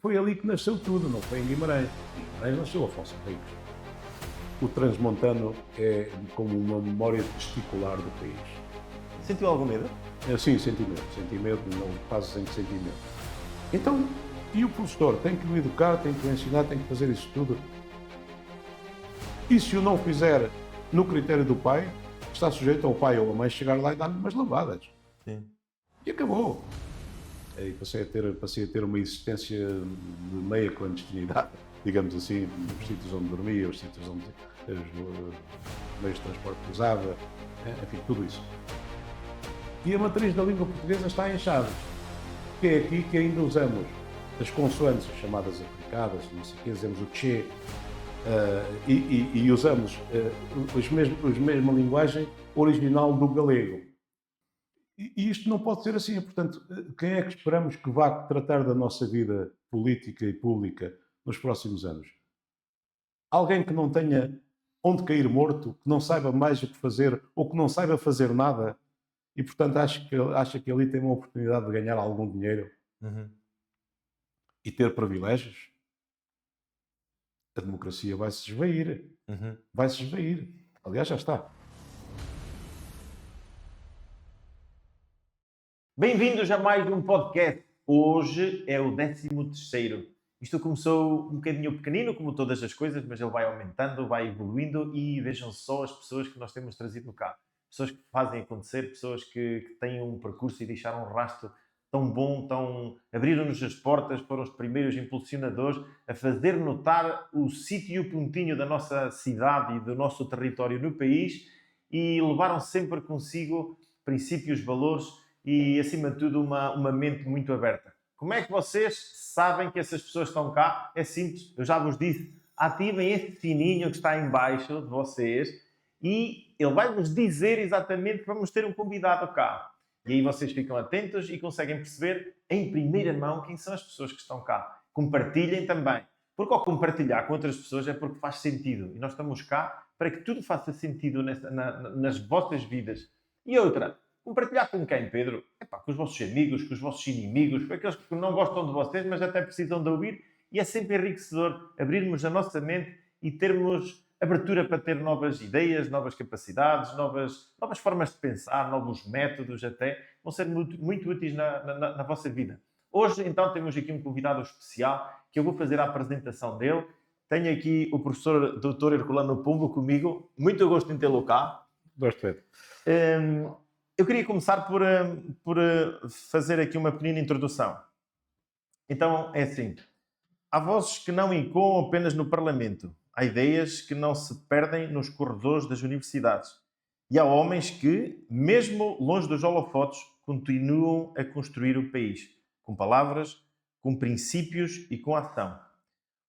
foi ali que nasceu tudo, não foi em Guimarães. Em Guimarães nasceu Afonso Henriques. O transmontano é como uma memória testicular do país. Sentiu algum medo? Sim, senti medo, não, quase sempre senti medo. Então, e o professor tem que o educar, tem que o ensinar, tem que fazer isso tudo. E se o não fizer no critério do pai, está sujeito ao pai ou a mãe chegar lá e dar-lhe umas lavadas. Sim. E acabou. Aí passei a ter uma existência de meia clandestinidade, digamos assim, os sítios onde dormia, os sítios onde os meios de transporte que usava, enfim, tudo isso. E a matriz da língua portuguesa está em Chaves, que é aqui que ainda usamos as consoantes chamadas africadas, não sei o que, dizemos o che, e usamos a mesma linguagem original do galego. E isto não pode ser assim. Portanto, quem é que esperamos que vá tratar da nossa vida política e pública nos próximos anos? Alguém que não tenha onde cair morto, que não saiba mais o que fazer ou que não saiba fazer nada e, portanto, acha que ali tem uma oportunidade de ganhar algum dinheiro e ter privilégios? A democracia vai se esvair. Vai se esvair. Aliás, já está. Bem-vindos a mais um podcast. Hoje é o 13º. Isto começou um bocadinho pequenino, como todas as coisas, mas ele vai aumentando, vai evoluindo e vejam só as pessoas que nós temos trazido cá. Pessoas que fazem acontecer, pessoas que têm um percurso e deixaram um rastro tão bom, abriram-nos as portas, foram os primeiros impulsionadores a fazer notar o sítio e o pontinho da nossa cidade e do nosso território no país e levaram sempre consigo princípios, valores e, acima de tudo, uma mente muito aberta. Como é que vocês sabem que essas pessoas estão cá? É simples, eu já vos disse, ativem esse sininho que está em baixo de vocês e ele vai-vos dizer exatamente que vamos ter um convidado cá. E aí vocês ficam atentos e conseguem perceber em primeira mão quem são as pessoas que estão cá. Compartilhem também, porque ao compartilhar com outras pessoas é porque faz sentido. E nós estamos cá para que tudo faça sentido nas vossas vidas. E outra, compartilhar com quem, Pedro? Com os vossos amigos, com os vossos inimigos, com aqueles que não gostam de vocês, mas até precisam de ouvir. E é sempre enriquecedor abrirmos a nossa mente e termos abertura para ter novas ideias, novas capacidades, novas formas de pensar, novos métodos até. Vão ser muito úteis na vossa vida. Hoje, então, temos aqui um convidado especial que eu vou fazer a apresentação dele. Tenho aqui o professor Dr. Herculano Pombo comigo. Muito gosto em tê-lo cá. Gosto, Pedro. Eu queria começar por fazer aqui uma pequena introdução. Então, é assim. Há vozes que não ecoam apenas no Parlamento. Há ideias que não se perdem nos corredores das universidades. E há homens que, mesmo longe dos holofotes, continuam a construir o país. Com palavras, com princípios e com ação.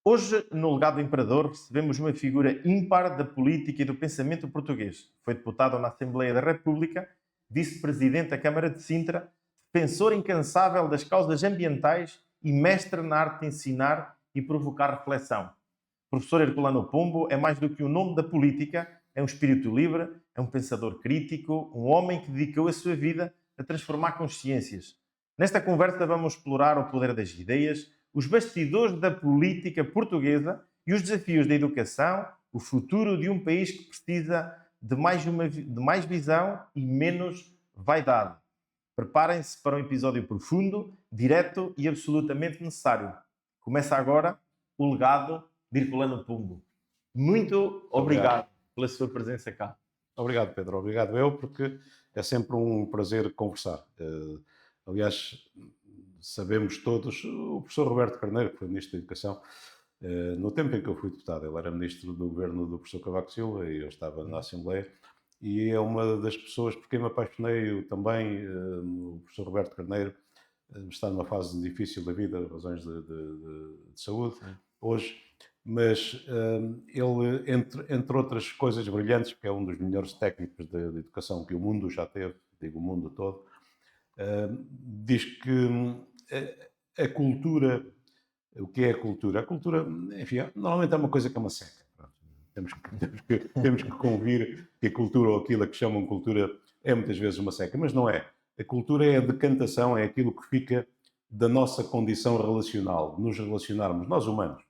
Hoje, no Legado do Imperador, recebemos uma figura ímpar da política e do pensamento português. Foi deputado na Assembleia da República, vice-presidente da Câmara de Sintra, defensor incansável das causas ambientais e mestre na arte de ensinar e provocar reflexão. Professor Herculano Pombo é mais do que um nome da política, é um espírito livre, é um pensador crítico, um homem que dedicou a sua vida a transformar consciências. Nesta conversa vamos explorar o poder das ideias, os bastidores da política portuguesa e os desafios da educação, o futuro de um país que precisa de mais visão e menos vaidade. Preparem-se para um episódio profundo, direto e absolutamente necessário. Começa agora o Legado de Herculano Pombo. Muito obrigado pela sua presença cá. Obrigado, Pedro. Obrigado eu, porque é sempre um prazer conversar. Aliás, sabemos todos, o professor Roberto Carneiro, que foi Ministro da Educação, no tempo em que eu fui deputado, ele era Ministro do Governo do professor Cavaco Silva e eu estava na Assembleia, e é uma das pessoas por quem me apaixonei também, o professor Roberto Carneiro, está numa fase difícil da vida, razões de saúde, hoje, mas ele, entre outras coisas brilhantes, porque é um dos melhores técnicos de educação que o mundo já teve, digo o mundo todo, diz que a cultura, o que é a cultura? A cultura, enfim, normalmente é uma coisa que é uma seca. Temos que convir que a cultura, ou aquilo a que chamam cultura, é muitas vezes uma seca, mas não é. A cultura é a decantação, é aquilo que fica da nossa condição relacional, de nos relacionarmos, nós humanos,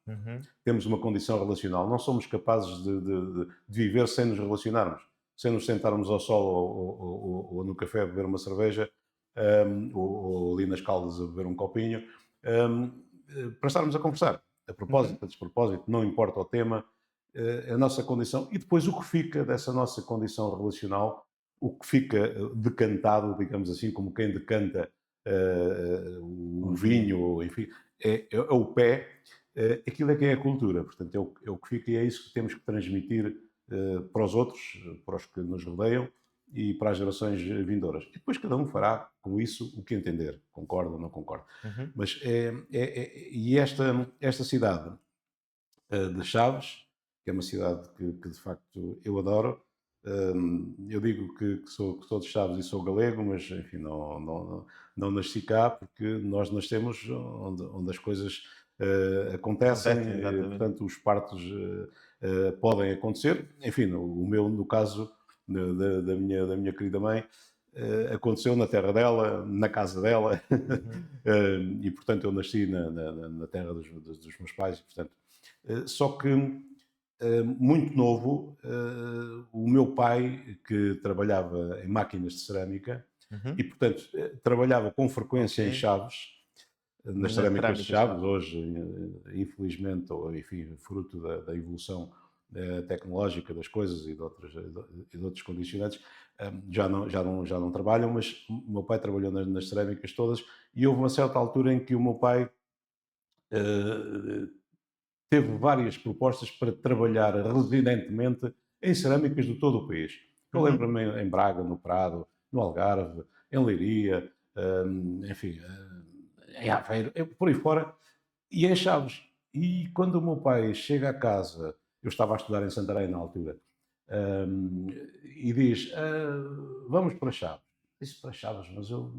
temos uma condição relacional, não somos capazes de viver sem nos relacionarmos, sem nos sentarmos ao sol ou no café a beber uma cerveja, ou ali nas Caldas a beber um copinho, para estarmos a conversar, a propósito, a despropósito, não importa o tema, a nossa condição, e depois o que fica dessa nossa condição relacional, o que fica decantado, digamos assim, como quem decanta o vinho, enfim, é o pé, aquilo é que é a cultura, portanto é o que fica e é isso que temos que transmitir para os outros, para os que nos rodeiam e para as gerações vindouras. E depois cada um fará com isso o que entender, concorda ou não concorda. Mas e esta cidade de Chaves, que é uma cidade que de facto eu adoro. Eu digo que sou de Chaves e sou galego, mas enfim, não nasci cá, porque nós nascemos onde as coisas acontecem, portanto os partos podem acontecer. Enfim, no caso da minha querida mãe, aconteceu na terra dela, na casa dela, e portanto eu nasci na terra dos meus pais, portanto, só que muito novo, o meu pai, que trabalhava em máquinas de cerâmica, e portanto trabalhava com frequência em Chaves, nas cerâmicas de Chaves, hoje infelizmente, ou enfim, fruto da evolução tecnológica das coisas e de outros condicionantes, já não trabalham, mas o meu pai trabalhou nas cerâmicas todas, e houve uma certa altura em que o meu pai teve várias propostas para trabalhar residentemente em cerâmicas de todo o país. Eu lembro-me em Braga, no Prado, no Algarve, em Leiria, enfim, em Aveiro, por aí fora, e em Chaves. E quando o meu pai chega a casa, eu estava a estudar em Santarém na altura, e diz, vamos para Chaves. Disse para Chaves, mas eu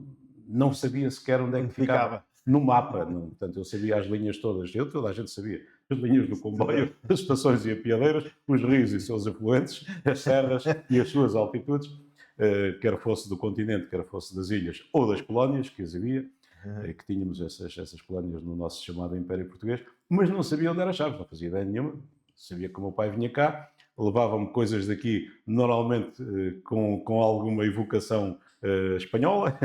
não sabia sequer onde é que ficava. No mapa, portanto, eu sabia as linhas todas, toda a gente sabia, as linhas do comboio, as estações e apiadeiras, os rios e seus afluentes, as serras e as suas altitudes, quer fosse do continente, quer fosse das ilhas ou das colónias, que as havia, que tínhamos essas colónias no nosso chamado Império Português, mas não sabia onde era Chaves, não fazia ideia nenhuma. Sabia que o meu pai vinha cá, levava-me coisas daqui, normalmente com alguma evocação espanhola,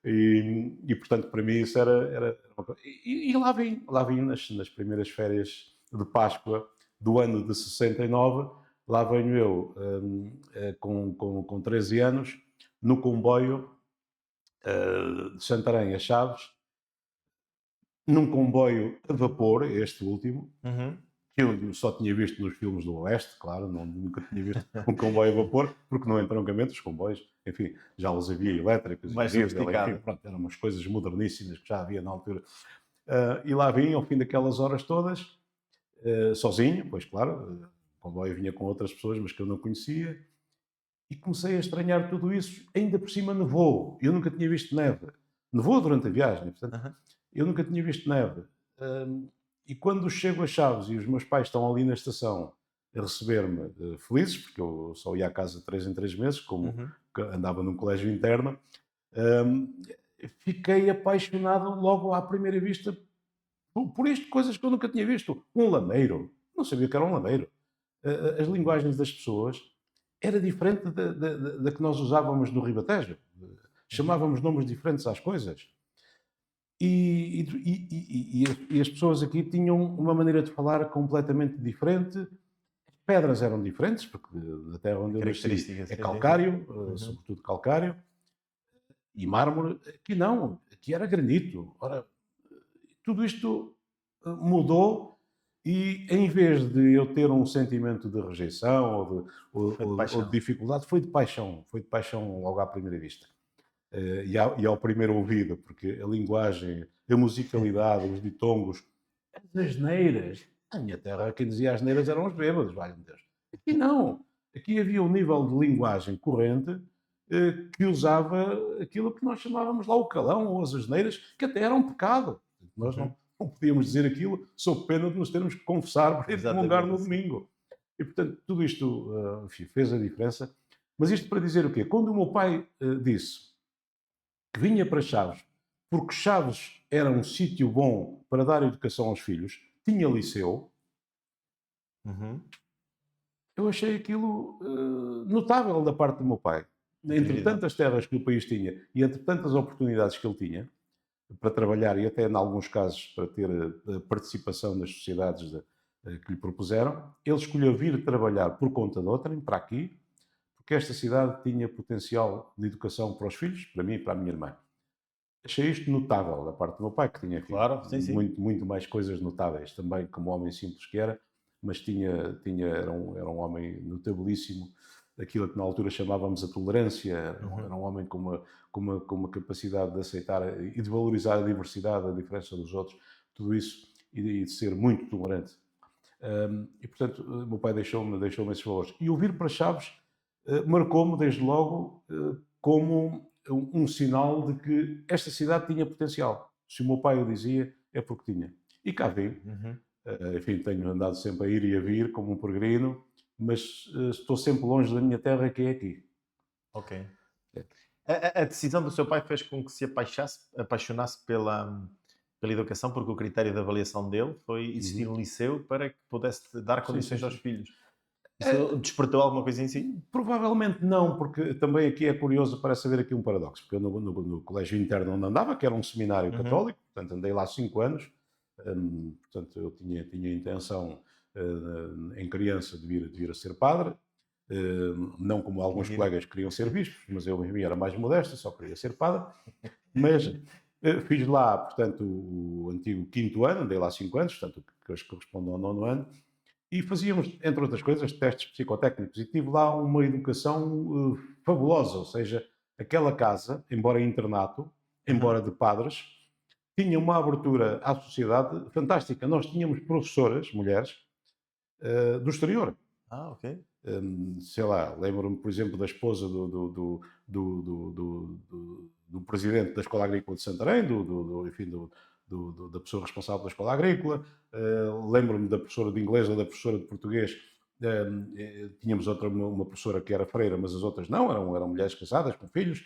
e portanto para mim isso era uma coisa. E lá vim nas primeiras férias de Páscoa do ano de 69, lá venho eu com 13 anos, no comboio de Santarém a Chaves, num comboio a vapor, este último, que eu só tinha visto nos filmes do Oeste, claro, nunca tinha visto um comboio a vapor, porque no entroncamento os comboios, enfim, já os havia elétricos, mais sofisticado, pronto, eram umas coisas moderníssimas que já havia na altura. E lá vim, ao fim daquelas horas todas, sozinho, pois claro, o comboio vinha com outras pessoas, mas que eu não conhecia, e comecei a estranhar tudo isso. Ainda por cima nevou, eu nunca tinha visto neve. Nevou durante a viagem, portanto, eu nunca tinha visto neve. E quando chego a Chaves e os meus pais estão ali na estação a receber-me felizes, porque eu só ia à casa 3 em 3 meses, como andava num colégio interno, fiquei apaixonado logo à primeira vista por isto, coisas que eu nunca tinha visto. Um lameiro, não sabia que era um lameiro. As linguagens das pessoas era diferente da que nós usávamos no Ribatejo. Chamávamos nomes diferentes às coisas. E as pessoas aqui tinham uma maneira de falar completamente diferente. As pedras eram diferentes, porque a terra onde eu nasci é calcário, sobretudo calcário, e mármore. Aqui não, aqui era granito. Ora, tudo isto mudou, e em vez de eu ter um sentimento de rejeição ou de dificuldade, foi de paixão logo à primeira vista. E ao primeiro ouvido, porque a linguagem, a musicalidade, os ditongos, as asneiras. Na minha terra, quem dizia asneiras eram os bêbados, valha-me Deus. Aqui não. Aqui havia um nível de linguagem corrente que usava aquilo que nós chamávamos lá o calão ou as asneiras, que até era um pecado. Nós não podíamos dizer aquilo sob pena de nos termos que confessar para ir comungar no domingo. E, portanto, tudo isto enfim, fez a diferença. Mas isto para dizer o quê? Quando o meu pai disse que vinha para Chaves porque Chaves era um sítio bom para dar educação aos filhos, tinha liceu. Eu achei aquilo notável da parte do meu pai. Entre tantas terras que o país tinha e entre tantas oportunidades que ele tinha para trabalhar e até, em alguns casos, para ter participação nas sociedades que lhe propuseram, ele escolheu vir trabalhar por conta de outrem, para aqui, porque esta cidade tinha potencial de educação para os filhos, para mim e para a minha irmã. Achei isto notável da parte do meu pai, que tinha Claro, sim, sim. muito mais coisas notáveis, também como homem simples que era, mas era um homem notabilíssimo, aquilo que na altura chamávamos a tolerância, era um homem com uma capacidade de aceitar e de valorizar a diversidade, a diferença dos outros, tudo isso, e de ser muito tolerante. E, portanto, o meu pai deixou-me esses valores. E o vir para Chaves marcou-me, desde logo, como um sinal de que esta cidade tinha potencial. Se o meu pai o dizia, é porque tinha. E cá vim. Enfim, tenho andado sempre a ir e a vir como um peregrino, mas estou sempre longe da minha terra, que é aqui. Ok. A decisão do seu pai fez com que se apaixonasse pela educação, porque o critério de avaliação dele foi existir um liceu para que pudesse dar condições aos filhos. Isso despertou alguma coisa em si? Provavelmente não, porque também aqui é curioso, parece haver aqui um paradoxo, porque eu no colégio interno onde andava, que era um seminário católico, portanto andei lá 5 anos, portanto eu tinha a intenção em criança de vir a ser padre, não como alguns colegas queriam ser bispos, mas eu era mais modesto, só queria ser padre, mas fiz lá, portanto, o antigo 5º ano, andei lá 5 anos, portanto, que hoje corresponde ao 9º ano, e fazíamos, entre outras coisas, testes psicotécnicos, e tive lá uma educação fabulosa, ou seja, aquela casa, embora internato, embora de padres, tinha uma abertura à sociedade fantástica. Nós tínhamos professoras, mulheres, do exterior. Ok. Sei lá, lembro-me, por exemplo, da esposa do presidente da Escola Agrícola de Santarém, enfim, da pessoa responsável da Escola Agrícola. Lembro-me da professora de inglês ou da professora de português. Tínhamos uma professora que era freira, mas as outras não, eram mulheres casadas, com filhos,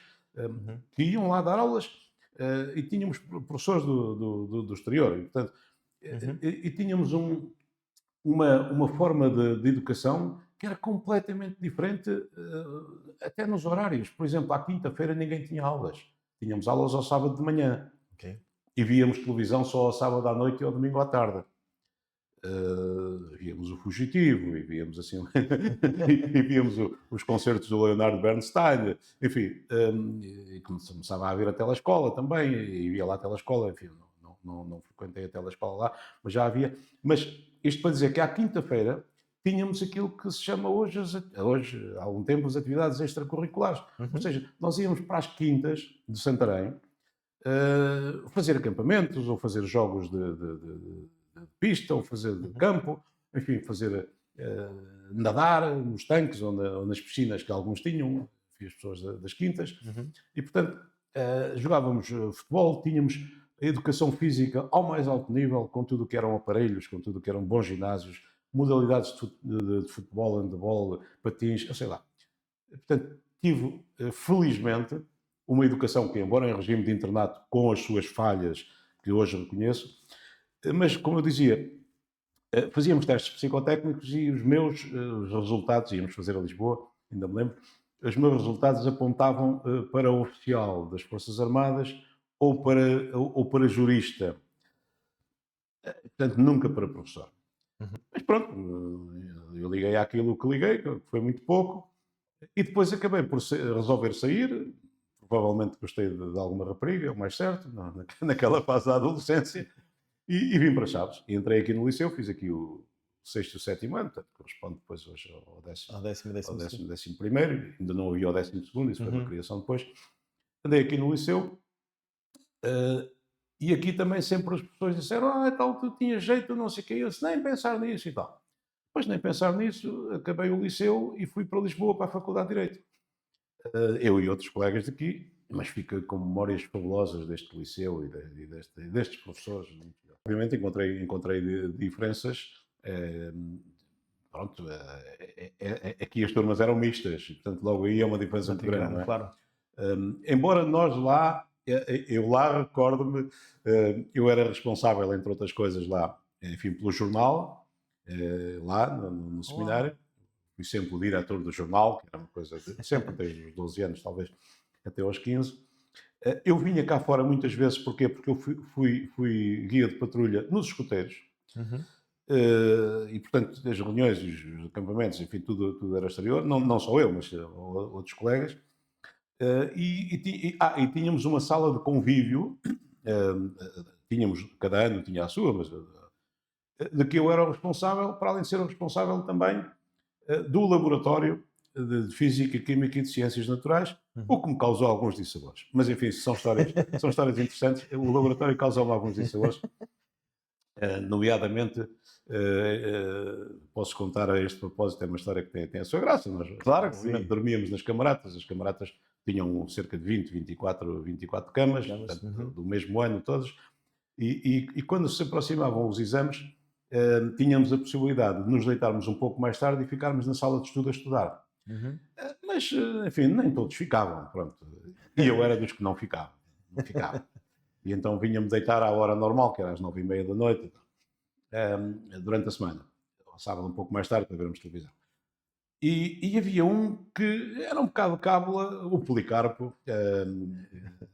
que iam lá dar aulas. E tínhamos professores do exterior. E, portanto, e tínhamos uma forma de educação que era completamente diferente, até nos horários. Por exemplo, à quinta-feira ninguém tinha aulas. Tínhamos aulas ao sábado de manhã. Okay. E víamos televisão só ao sábado à noite e ao domingo à tarde. Víamos o Fugitivo, e víamos assim, e víamos os concertos do Leonardo Bernstein, enfim, e começava a haver a telescola também, e via lá a telescola, enfim, não frequentei a telescola lá, mas já havia. Mas isto para dizer que à quinta-feira tínhamos aquilo que se chama hoje, há algum tempo, as atividades extracurriculares. Ou seja, nós íamos para as quintas de Santarém, fazer acampamentos, ou fazer jogos de pista, ou fazer de campo, enfim, fazer nadar nos tanques ou nas piscinas que alguns tinham, as pessoas das quintas, e portanto jogávamos futebol, tínhamos a educação física ao mais alto nível, com tudo o que eram aparelhos, com tudo o que eram bons ginásios, modalidades de futebol, handebol, patins, eu sei lá. Portanto, tive, felizmente, uma educação que, embora em regime de internato, com as suas falhas, que hoje reconheço, mas, como eu dizia, fazíamos testes psicotécnicos e os meus resultados, íamos fazer a Lisboa, ainda me lembro, os meus resultados apontavam para oficial das Forças Armadas ou para jurista. Portanto, nunca para professor. Mas pronto, eu liguei àquilo que liguei, que foi muito pouco, e depois acabei por resolver sair. Provavelmente gostei de alguma rapariga, é o mais certo, naquela fase da adolescência, e vim para Chaves. E entrei aqui no liceu, fiz aqui o 6º e o 7º ano, portanto, corresponde depois hoje ao 11º, ainda não havia o 12º, isso foi uma criação depois. Andei aqui no liceu, e aqui também sempre as pessoas disseram, tal, tu tinhas jeito, não sei o que, eu disse, nem pensar nisso e tal. Depois nem pensar nisso, acabei o liceu e fui para Lisboa, para a Faculdade de Direito. Eu e outros colegas daqui, mas fica com memórias fabulosas deste liceu e destes professores. Obviamente encontrei diferenças. Pronto, aqui as turmas eram mistas, e portanto logo aí é uma diferença muito grande, não é? Claro. Embora nós lá Eu lá recordo-me, eu era responsável, entre outras coisas, lá, enfim, pelo jornal, lá no Olá. seminário. Fui sempre o diretor do jornal, que era uma coisa de, sempre desde os 12 anos, talvez até aos 15. Eu vinha cá fora muitas vezes, porquê? Porque eu fui guia de patrulha nos escoteiros. Uhum. E, portanto, as reuniões, os acampamentos, enfim, tudo era exterior. Não só eu, mas outros colegas. E tínhamos uma sala de convívio. Tínhamos, cada ano tinha a sua, mas de que eu era o responsável, para além de ser o responsável também do laboratório de Física, Química e de Ciências Naturais, o Uhum. que me causou alguns dissabores. Mas, enfim, são histórias interessantes. O laboratório causou-me alguns dissabores, nomeadamente, posso contar a este propósito, é uma história que tem a sua graça. Nós, Claro que obviamente, sim. dormíamos nas camaratas, as camaratas tinham cerca de 20, 24 camas, Chamas- portanto, Uhum. do mesmo ano todos, e quando se aproximavam os exames, tínhamos a possibilidade de nos deitarmos um pouco mais tarde e ficarmos na sala de estudo a estudar. Uhum. Mas, enfim, nem todos ficavam, pronto. E eu era dos que não ficava. Não ficava. E então vinha-me deitar à hora normal, que era às 9h30 da noite, durante a semana. Ao sábado um pouco mais tarde, para vermos televisão. E havia um que era um bocado cábula, o Policarpo,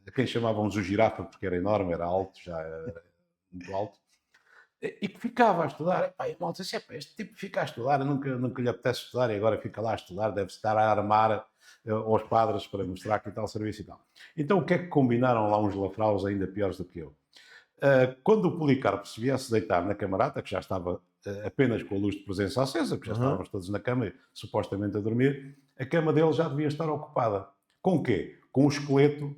a quem chamávamos o girafa, porque era enorme, era alto, já era muito alto, e que ficava a estudar. Epá, e a malta disse: este tipo fica a estudar, nunca lhe apetece estudar e agora fica lá a estudar, deve estar a armar aos padres para mostrar que tal serviço e tal. Então o que é que combinaram lá uns lafraus ainda piores do que eu? Quando o Policarpo se viesse deitar na camarata, que já estava apenas com a luz de presença acesa, que já Uhum. estávamos todos na cama, supostamente a dormir, a cama dele já devia estar ocupada. Com o quê? Com o esqueleto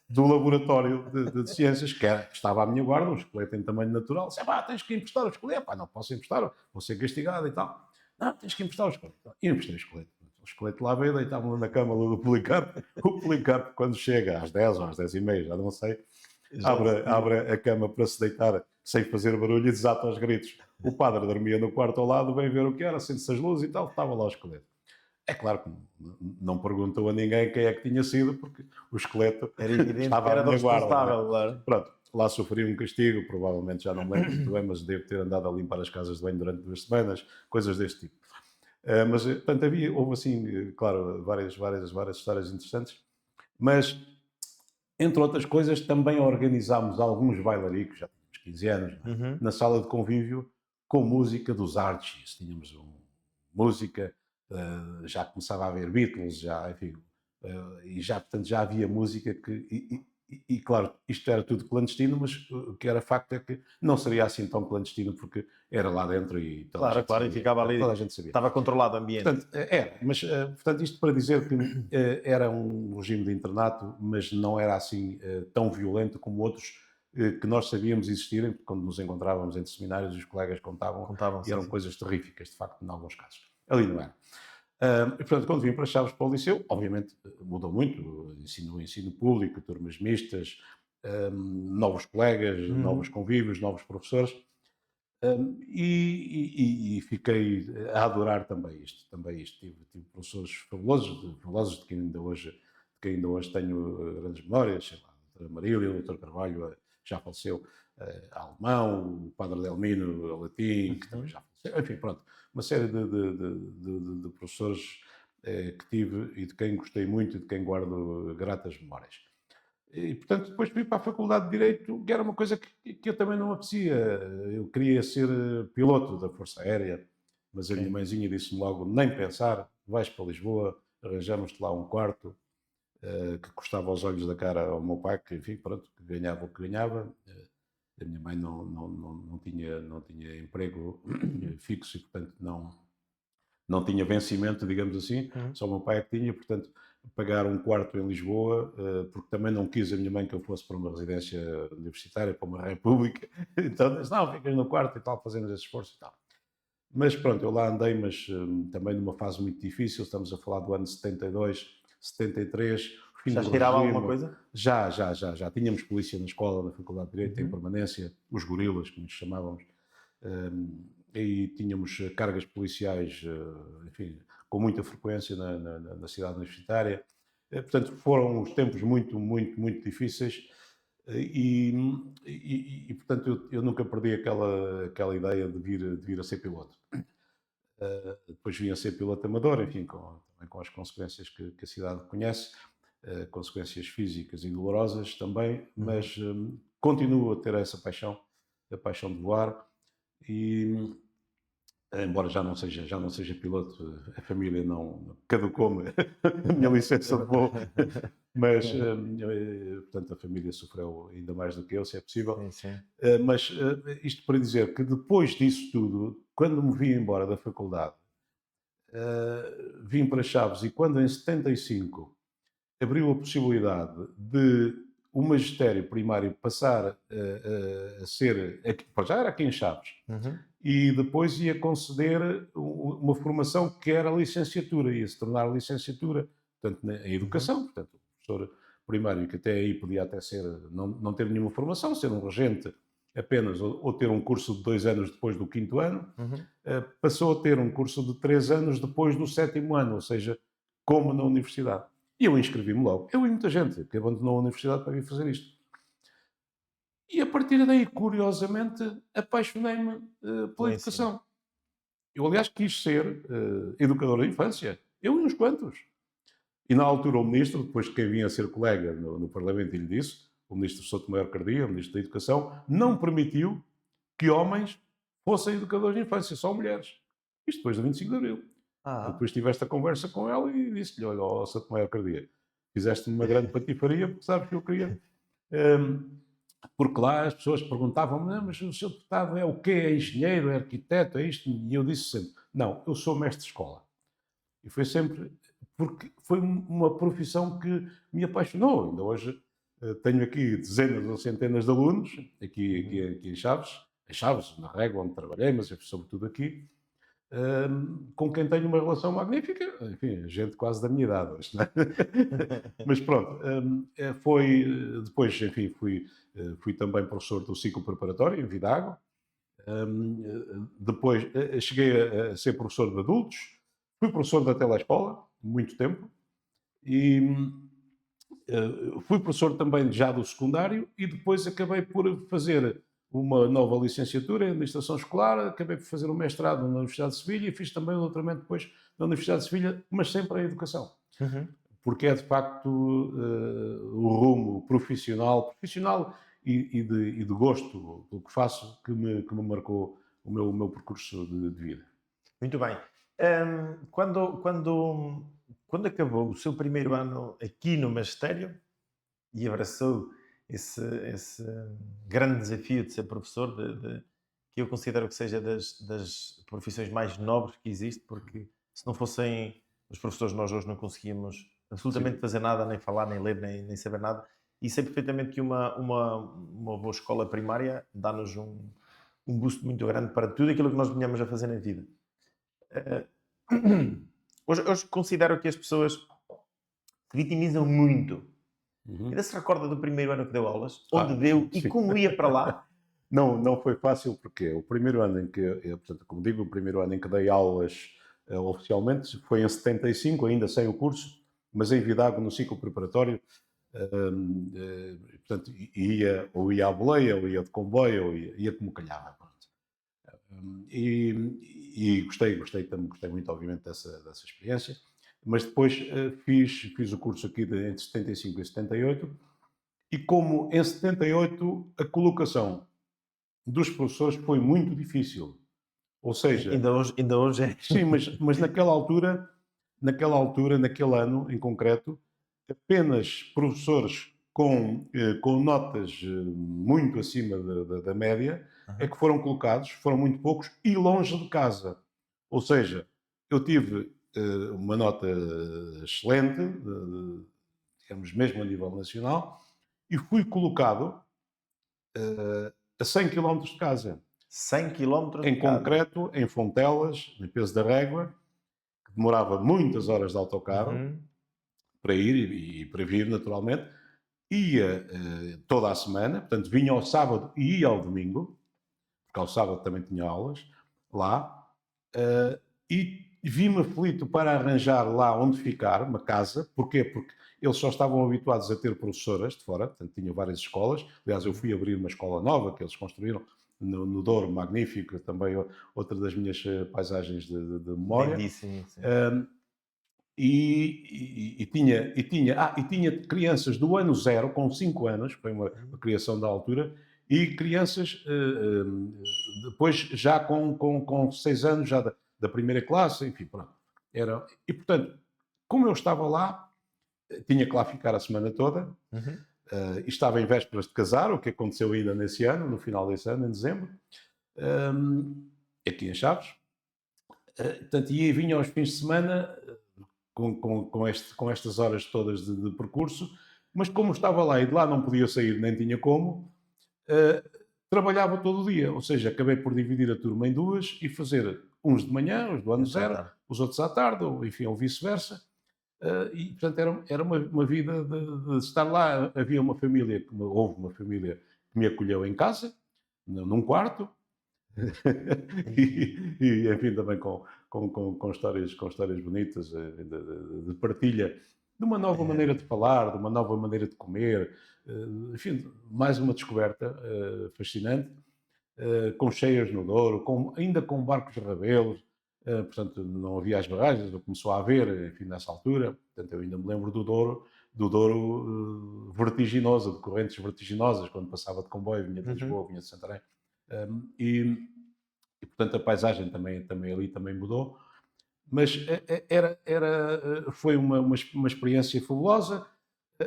do laboratório de ciências, que estava à minha guarda, um esqueleto em tamanho natural. Disse: tens que emprestar o esqueleto. Não posso emprestar, vou ser castigado e tal. Não, tens que emprestar o esqueleto. E emprestei o esqueleto. O esqueleto lá veio, deitava-me na cama do Policarpo. O Policarpo, quando chega às 10 ou às 10h30, já não sei, Já sabia. abre a cama para se deitar sem fazer barulho e desata aos gritos. O padre dormia no quarto ao lado, vem ver o que era, acende-se as luzes e tal, estava lá o esqueleto. É claro que não perguntou a ninguém quem é que tinha sido, porque o esqueleto Era evidente que estava à era do minha guarda, não é? responsável, claro. Pronto, lá sofri um castigo, provavelmente já não me lembro muito bem, mas devo ter andado a limpar as casas de banho durante 2 semanas, coisas deste tipo. Mas, portanto, houve assim, claro, várias histórias interessantes, mas entre outras coisas, também organizámos alguns bailaricos, já tínhamos 15 anos, não é? Uhum. Na sala de convívio, com música dos Archies. Tínhamos música, já começava a haver Beatles, já, enfim, e já, portanto, já havia música que. Claro, isto era tudo clandestino, mas o que era facto é que não seria assim tão clandestino, porque era lá dentro e toda a Claro, gente claro, e sabia. ficava ali. Toda a gente sabia. Estava controlado o ambiente. Portanto, era, mas portanto, isto para dizer que era um regime de internato, mas não era assim tão violento como outros que nós sabíamos existirem, porque quando nos encontrávamos entre seminários, os colegas contavam Contavam, e sim, eram sim. coisas terríficas, de facto, em alguns casos. Ali não era. E, portanto, quando vim para Chaves para o Liceu, obviamente mudou muito, o ensino público, turmas mistas, novos colegas, novos Uhum. convívios, novos professores, e fiquei a adorar também isto. Tive professores fabulosos de quem ainda hoje tenho grandes memórias, sei lá, a doutora Marília, o doutor Carvalho, já faleceu, alemão, o padre Delmino, latim, que também Uhum. já faleceu, enfim, pronto, uma série de professores que tive e de quem gostei muito e de quem guardo gratas memórias. E, portanto, depois fui para a Faculdade de Direito, que era uma coisa que eu também não apetecia. Eu queria ser piloto da Força Aérea, mas a minha Ok. mãezinha disse-me logo: nem pensar, vais para Lisboa, arranjamos-te lá um quarto que custava aos olhos da cara ao meu pai, que, enfim, pronto, que ganhava o que ganhava. A minha mãe não tinha emprego fixo e, portanto, não tinha vencimento, digamos assim, Uhum. só o meu pai é que tinha, portanto, pagar um quarto em Lisboa, porque também não quis a minha mãe que eu fosse para uma residência universitária, para uma república, então disse: não, ficas no quarto e tal, fazemos esse esforço e tal. Mas pronto, eu lá andei, mas também numa fase muito difícil, estamos a falar do ano 72, 73, o fim Já do cheirava alguma regime, coisa? já tínhamos polícia na escola, na Faculdade de Direito, em Uhum. permanência, os gorilas, que nos chamávamos, e tínhamos cargas policiais, enfim, com muita frequência na cidade universitária. Portanto, foram uns tempos muito, muito, muito difíceis. Portanto, eu nunca perdi aquela ideia de vir a ser piloto. Depois vim a ser piloto amador, enfim, também com as consequências que a cidade conhece, consequências físicas e dolorosas também, mas continuo a ter essa paixão, a paixão de voar, e embora já não seja piloto, a família não caducou-me a minha licença de voo, mas, portanto, a família sofreu ainda mais do que eu, se é possível. Sim, sim. Mas isto para dizer que depois disso tudo, quando me vim embora da faculdade, vim para Chaves, e quando em 75 abriu a possibilidade de o magistério primário passar a ser, já era aqui em Chaves, e depois ia conceder uma formação que era a licenciatura, ia se tornar a licenciatura, portanto, em educação, portanto, o professor primário, que até aí podia até ser, não ter nenhuma formação, ser um regente apenas, ou ter um curso de 2 anos depois do 5º ano, passou a ter um curso de 3 anos depois do 7º ano, ou seja, como na universidade. E eu inscrevi-me logo. Eu e muita gente que abandonou a universidade para vir fazer isto. E a partir daí, curiosamente, apaixonei-me pela educação. Eu, aliás, quis ser educador da infância. Eu e uns quantos. E na altura o ministro, depois de quem vinha a ser colega no Parlamento, e lhe disse, o ministro Souto Maior Cardia, o ministro da Educação, não permitiu que homens fossem educadores de infância, só mulheres. Isto depois do 25 de Abril. Depois tive esta conversa com ela e disse-lhe: olha, Souto Maior Cardia, fizeste-me uma grande patifaria, porque sabes que eu queria... porque lá as pessoas perguntavam-me: mas o seu deputado é o quê? É engenheiro, é arquiteto, é isto? E eu disse sempre: não, eu sou mestre de escola. E foi sempre... porque foi uma profissão que me apaixonou. Ainda hoje tenho aqui dezenas ou centenas de alunos, aqui em Chaves, na Régua, onde trabalhei, mas sobretudo aqui, com quem tenho uma relação magnífica, enfim, gente quase da minha idade hoje, não é? Mas pronto, depois, enfim, fui também professor do ciclo preparatório em Vidago, depois cheguei a ser professor de adultos, fui professor da telescola, muito tempo, e fui professor também já do secundário, e depois acabei por fazer uma nova licenciatura em administração escolar, acabei por fazer um mestrado na Universidade de Sevilha e fiz também um doutoramento depois na Universidade de Sevilha, mas sempre em educação. Porque é de facto o rumo profissional e de gosto do que faço que me marcou o meu percurso de vida. Muito bem. Quando acabou o seu primeiro ano aqui no magistério e abraçou esse grande desafio de ser professor, que eu considero que seja das profissões mais nobres que existe, porque se não fossem os professores nós hoje não conseguíamos absolutamente fazer nada, nem falar, nem ler, nem saber nada. E sei perfeitamente que uma boa escola primária dá-nos um boost muito grande para tudo aquilo que nós venhamos a fazer na vida. Hoje considero que as pessoas se vitimizam muito. Ainda se recorda do primeiro ano que deu aulas? Onde deu e como ia para lá? Não foi fácil, porque o primeiro ano em que, portanto, como digo, o primeiro ano em que dei aulas oficialmente foi em 75, ainda sem o curso, mas em Vidago, no ciclo preparatório. Portanto, ia à boleia, ou ia de comboio, ou ia como calhava. E gostei muito, obviamente, dessa experiência. Mas depois fiz o curso aqui entre 75 e 78, e como em 78 a colocação dos professores foi muito difícil. Ou seja... Ainda hoje é. Sim, mas naquela altura, naquele ano em concreto, apenas professores com notas muito acima da média é que foram colocados, foram muito poucos e longe de casa. Ou seja, eu tive uma nota excelente, digamos mesmo a nível nacional, e fui colocado a 100 km de casa. 100 km em concreto, em Fontelas, em Peso da Régua, que demorava muitas horas de autocarro para ir e para vir, naturalmente. Ia toda a semana, portanto, vinha ao sábado e ia ao domingo, porque ao sábado também tinha aulas lá, e vi-me aflito para arranjar lá onde ficar, uma casa. Porquê? Porque eles só estavam habituados a ter professoras de fora, portanto, tinham várias escolas. Aliás, eu fui abrir uma escola nova que eles construíram no Douro, magnífico, também outra das minhas paisagens de memória. Lindíssimo, sim. E tinha crianças do ano zero, com 5 anos, foi uma criação da altura, e crianças depois já com 6 anos, já da primeira classe, enfim, pronto. E, portanto, como eu estava lá, tinha que lá ficar a semana toda, e estava em vésperas de casar, o que aconteceu ainda nesse ano, no final desse ano, em dezembro, aqui em Chaves. Portanto, e vinha aos fins de semana com estas horas todas de percurso, mas como estava lá e de lá não podia sair, nem tinha como, trabalhava todo o dia. Ou seja, acabei por dividir a turma em duas e fazer uns de manhã, os do ano zero, os outros à tarde, ou enfim, ou vice-versa. E, portanto, era uma vida de estar lá. Havia uma família, houve uma família que me acolheu em casa, num quarto, e enfim, também com histórias bonitas de partilha, de uma nova maneira de falar, de uma nova maneira de comer, enfim, mais uma descoberta fascinante, com cheias no Douro, ainda com barcos rabelos. Portanto, não havia as barragens, começou a haver, enfim, nessa altura. Portanto, eu ainda me lembro do Douro vertiginoso, de correntes vertiginosas, quando passava de comboio, vinha de Lisboa, vinha de Santarém. E, portanto, a paisagem também ali também mudou. Mas foi uma experiência fabulosa.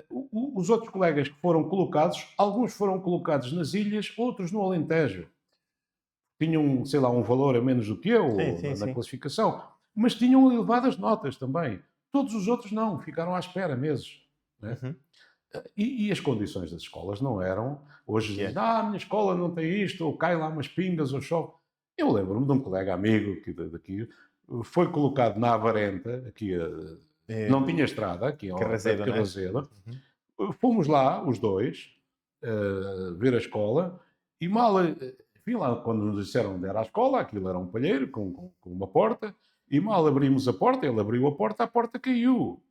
Os outros colegas que foram colocados, alguns foram colocados nas ilhas, outros no Alentejo. Tinham, sei lá, um valor a menos do que eu na classificação, mas tinham elevadas notas também. Todos os outros não, ficaram à espera meses. Né? E as condições das escolas não eram... Hoje dizem, a minha escola não tem isto, ou cai lá umas pingas, ou chove. Eu lembro-me de um colega amigo daqui, foi colocado na Avarenta, aqui, não tinha estrada, aqui ao Carrazedo. Fomos lá, os dois, ver a escola, e mal... Enfim, lá quando nos disseram onde era a escola, aquilo era um palheiro com uma porta, e mal abrimos a porta, ele abriu a porta caiu.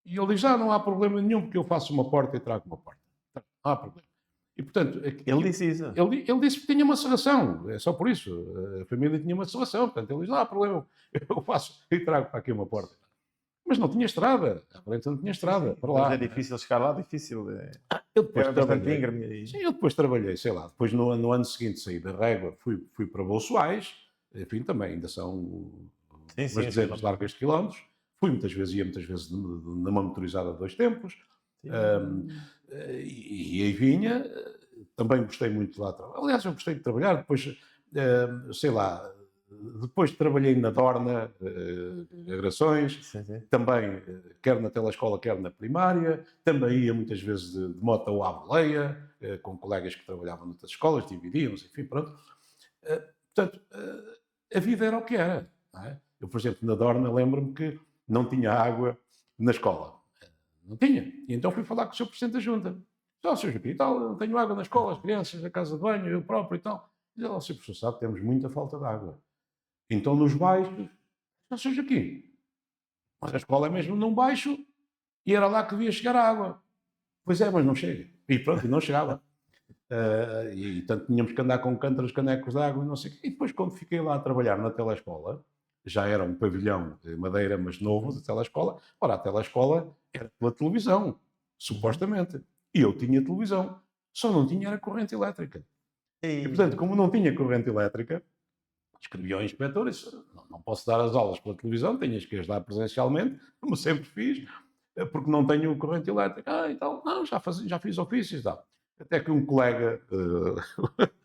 E ele diz, não há problema nenhum, porque eu faço uma porta e trago uma porta. Não há problema. E, portanto... Ele disse isso? Ele disse que tinha uma serração, é só por isso. A família tinha uma serração, portanto, ele diz, não há problema, eu faço e trago para aqui uma porta. Mas não tinha estrada, aparentemente não tinha estrada para lá. Mas é difícil chegar lá, difícil. Eu depois era bastante íngreme. Sim, eu depois trabalhei, sei lá, depois no ano seguinte saí da Régua, fui para Bolsoais, enfim, também ainda são umas dezenas largas de quilómetros. Ia muitas vezes numa motorizada de 2 tempos, e aí vinha, também gostei muito de lá. Aliás, eu gostei de trabalhar, depois, sei lá, depois trabalhei na Dorna, Agrações, também, quer na telescola, quer na primária, também ia muitas vezes de moto ou à boleia, com colegas que trabalhavam noutras escolas, dividíamos, enfim, pronto. Portanto, a vida era o que era. Não é? Eu, por exemplo, na Dorna, lembro-me que não tinha água na escola. Não tinha. E então fui falar com o Sr. Presidente da Junta. Sr. Joaquim, e tal, não tenho água na escola, as crianças, na casa de banho, eu próprio e tal. E ele, Sr. Professor, sabe, temos muita falta de água. Então, nos baixos, Sr. Joaquim, mas a escola é mesmo num baixo e era lá que devia chegar a água. Pois é, mas não chega. E pronto, e não chegava. E tanto tínhamos que andar com cântaros, canecos de água e não sei o quê. E depois, quando fiquei lá a trabalhar na telescola, já era um pavilhão de madeira, mas novo, de telescola. Ora, a telescola era pela televisão, supostamente. E eu tinha televisão. Só não tinha era corrente elétrica. E, portanto, como não tinha corrente elétrica, escrevi ao inspetor e disse, não posso dar as aulas pela televisão, tenho que as dar presencialmente, como sempre fiz, porque não tenho corrente elétrica. Então, não, já fiz ofícios. Tal. Até que um colega,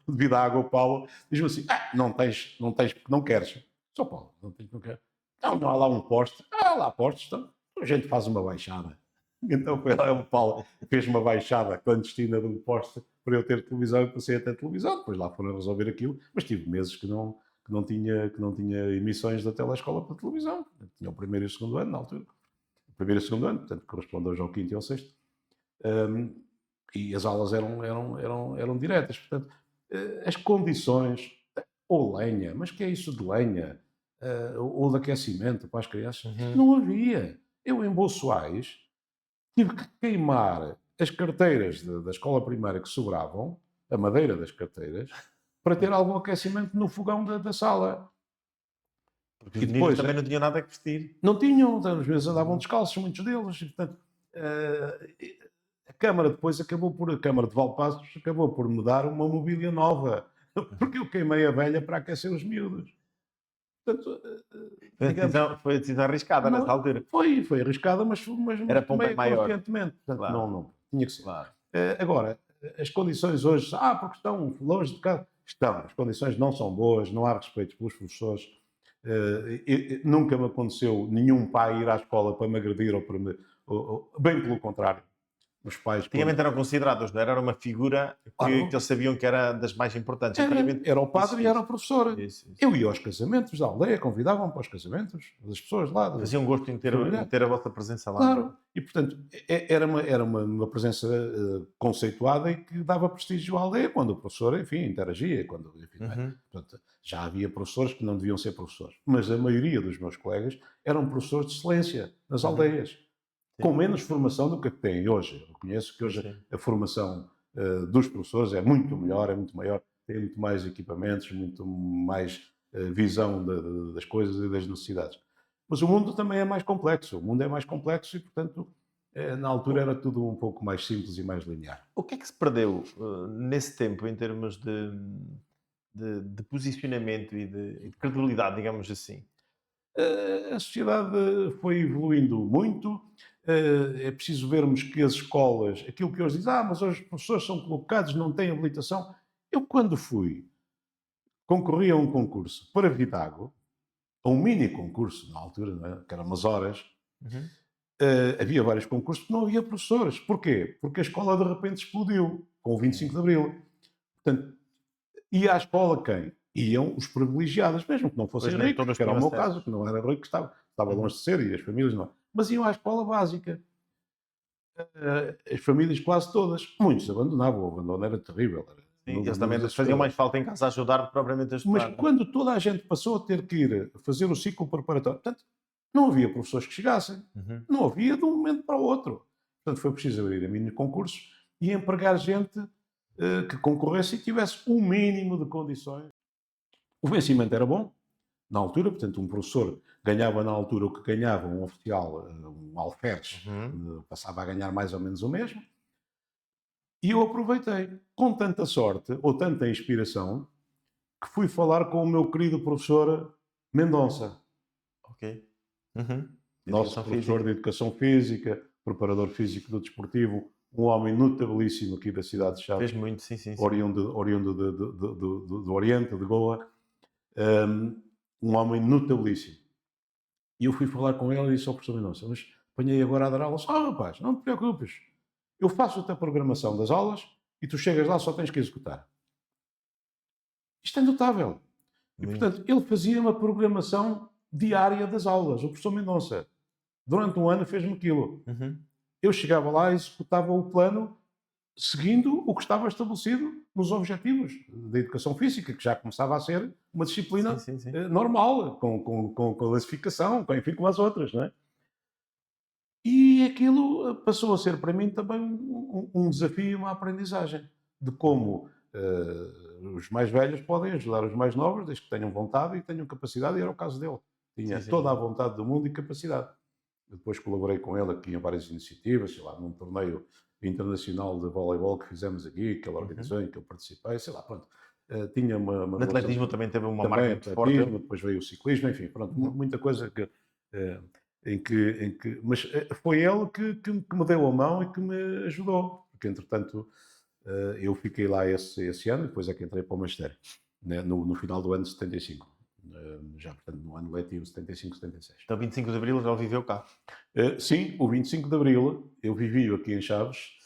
devido à água, o Paulo, diz-me assim, não tens porque não queres. Só Paulo, não quero. Não há lá um poste. Há lá postes, então a gente faz uma baixada. Então foi lá o Paulo, fez uma baixada clandestina de um poste para eu ter televisão e passei a ter televisão. Depois lá foram resolver aquilo, mas tive meses que não tinha emissões da telescola para televisão. Tinha o primeiro e o segundo ano, na altura. O primeiro e o segundo ano, portanto, corresponde hoje ao quinto e ao sexto. E as aulas eram diretas. Portanto, as condições... Ou lenha, mas que é isso de lenha? ou de aquecimento para as crianças. Uhum. Não havia. Eu, em Bolsoais, tive que queimar as carteiras da escola primária que sobravam, a madeira das carteiras, para ter algum aquecimento no fogão da sala. Porque os E meninos depois, também não tinham nada que vestir. não tinham, os meus andavam descalços, muitos deles, e, portanto, a Câmara depois a Câmara de Valpaços acabou por me dar uma mobília nova, porque eu queimei a velha para aquecer os miúdos. Portanto, digamos, Foi a decisão arriscada nessa altura. foi arriscada, mas Era para um bem tomei maior. conscientemente. Portanto, Claro. não, tinha que ser. Claro. Agora, as condições hoje, porque estão longe de casa, estão, as condições não são boas, não há respeito pelos professores. Nunca me aconteceu nenhum pai ir à escola para me agredir ou para me. Bem pelo contrário. Os pais. Antigamente eram considerados, não era? Era uma figura que eles sabiam que era das mais importantes. Era o padre e era o professor. Isso. Eu ia aos casamentos da aldeia, convidavam-me para os casamentos das pessoas lá. Fazia um gosto em ter a vossa presença lá. Claro. E, portanto, era uma presença conceituada e que dava prestígio à aldeia quando o professor, enfim, interagia. Portanto, já havia professores que não deviam ser professores. Mas a maioria dos meus colegas eram professores de excelência nas aldeias. Com menos formação do que têm hoje. Eu reconheço que hoje a formação dos professores é muito melhor, é muito maior, tem muito mais equipamentos, muito mais visão das coisas e das necessidades. Mas o mundo também é mais complexo. O mundo é mais complexo e, portanto, na altura era tudo um pouco mais simples e mais linear. O que é que se perdeu nesse tempo em termos de posicionamento e de credibilidade, digamos assim? A sociedade foi evoluindo muito. É preciso vermos que as escolas, aquilo que hoje dizem, mas hoje os professores são colocados, não têm habilitação. Eu, quando concorri a um concurso para Vidago, a um mini concurso, na altura, não é? Que eram umas horas, havia vários concursos que não havia professores. Porquê? Porque a escola de repente explodiu, com o 25 de Abril. Portanto, ia à escola quem? Iam os privilegiados, mesmo que não fossem ricos, que era o meu caso, que não era rico, estava longe de ser, e as famílias não. Mas iam à escola básica. As famílias quase todas. Muitos abandonavam, o abandono era terrível. Eles também faziam mais falta em casa a ajudar do que propriamente a estudar. Mas quando toda a gente passou a ter que ir fazer o ciclo preparatório, portanto, não havia professores que chegassem. Não havia de um momento para o outro. Portanto, foi preciso abrir a mini concursos e empregar gente que concorresse e tivesse o mínimo de condições. O vencimento era bom, na altura, portanto, um professor ganhava na altura o que ganhava um oficial, um alferes, passava a ganhar mais ou menos o mesmo. E eu aproveitei, com tanta sorte, ou tanta inspiração, que fui falar com o meu querido professor Mendonça. Ok. Nosso professor de Educação Física, preparador físico do desportivo, um homem notabilíssimo aqui da cidade de Chaves. Fez muito, sim. Oriundo do Oriente, de Goa. Um homem notabilíssimo. E eu fui falar com ele e disse ao professor Mendonça, mas apanhei agora a dar aulas. Rapaz, não te preocupes. Eu faço-te a programação das aulas e tu chegas lá só tens que executar. Isto é notável. E, portanto, ele fazia uma programação diária das aulas, o professor Mendonça. Durante um ano fez-me aquilo. Eu chegava lá e executava o plano seguindo o que estava estabelecido nos objetivos da educação física, que já começava a ser uma disciplina normal, com classificação, enfim, com as outras, não é? E aquilo passou a ser para mim também um desafio, uma aprendizagem de como os mais velhos podem ajudar os mais novos, desde que tenham vontade e tenham capacidade, e era o caso dele. Tinha toda a vontade do mundo e capacidade. Eu depois colaborei com ele aqui em várias iniciativas, sei lá, num torneio internacional de voleibol que fizemos aqui, que ele organizou, em que eu participei, sei lá, pronto. Tinha uma no atletismo também teve uma marca muito forte. Depois veio o ciclismo, enfim, pronto, muita coisa mas foi ele que me deu a mão e que me ajudou, porque entretanto eu fiquei lá esse ano e depois é que entrei para o magistério, né, no final do ano de 75. Já, portanto, no ano letivo 75, 76. Então, 25 de Abril já o viveu cá? Sim, o 25 de Abril eu vivi aqui em Chaves.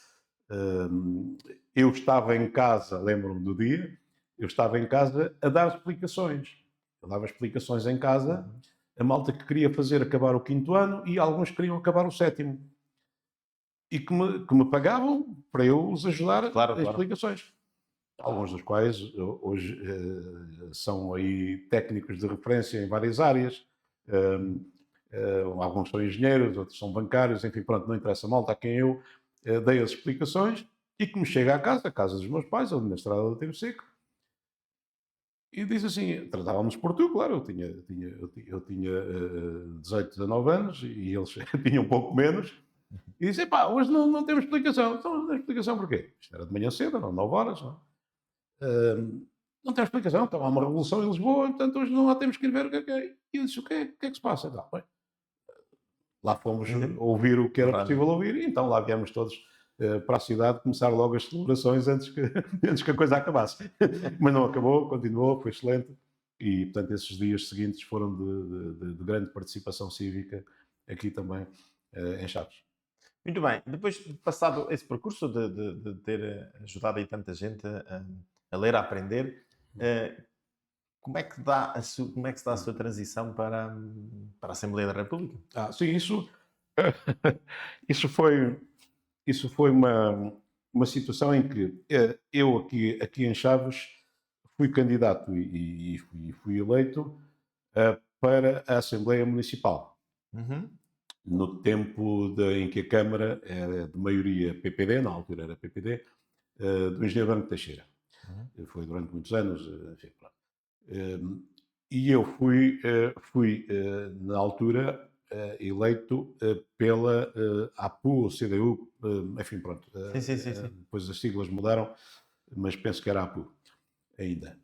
Eu estava em casa, lembro-me do dia, eu estava em casa a dar explicações. Eu dava explicações em casa, a malta que queria acabar o 5º ano e alguns queriam acabar o 7º. E que me pagavam para eu os ajudar a explicações. alguns dos quais hoje são aí técnicos de referência em várias áreas. Alguns são engenheiros, outros são bancários, enfim, pronto, não interessa, malta a quem eu dei as explicações e que me chega à casa, a casa dos meus pais, ali na estrada do Tiro Seco, e diz assim, tratávamos por tu, claro, eu tinha 18, 19 anos e eles tinham um pouco menos, e disse, pá, hoje não temos explicação. Então não temos explicação porquê? Isto era de manhã cedo, eram 9 horas, não é? Não tem explicação, estava uma revolução em Lisboa, portanto hoje não há temos que ir ver o que é. E eu disse, o que é que se passa? Então, bem, lá fomos ouvir o que era possível ouvir e então lá viemos todos para a cidade começar logo as celebrações antes que, antes que a coisa acabasse. Mas não acabou, continuou, foi excelente. E, portanto, esses dias seguintes foram de grande participação cívica aqui também em Chaves. Muito bem. Depois de passado esse percurso de ter ajudado aí tanta gente a ler, a aprender, como é que como é que se dá a sua transição para a Assembleia da República? Sim, isso foi, isso foi uma situação em que eu aqui em Chaves fui candidato e fui eleito para a Assembleia Municipal. Uhum. No tempo em que a Câmara era de maioria PPD, na altura era PPD, do engenheiro Branco Teixeira. Foi durante muitos anos, enfim, pronto. E eu fui na altura, eleito pela APU, ou CDU, enfim, pronto. Sim. Depois as siglas mudaram, mas penso que era a APU ainda.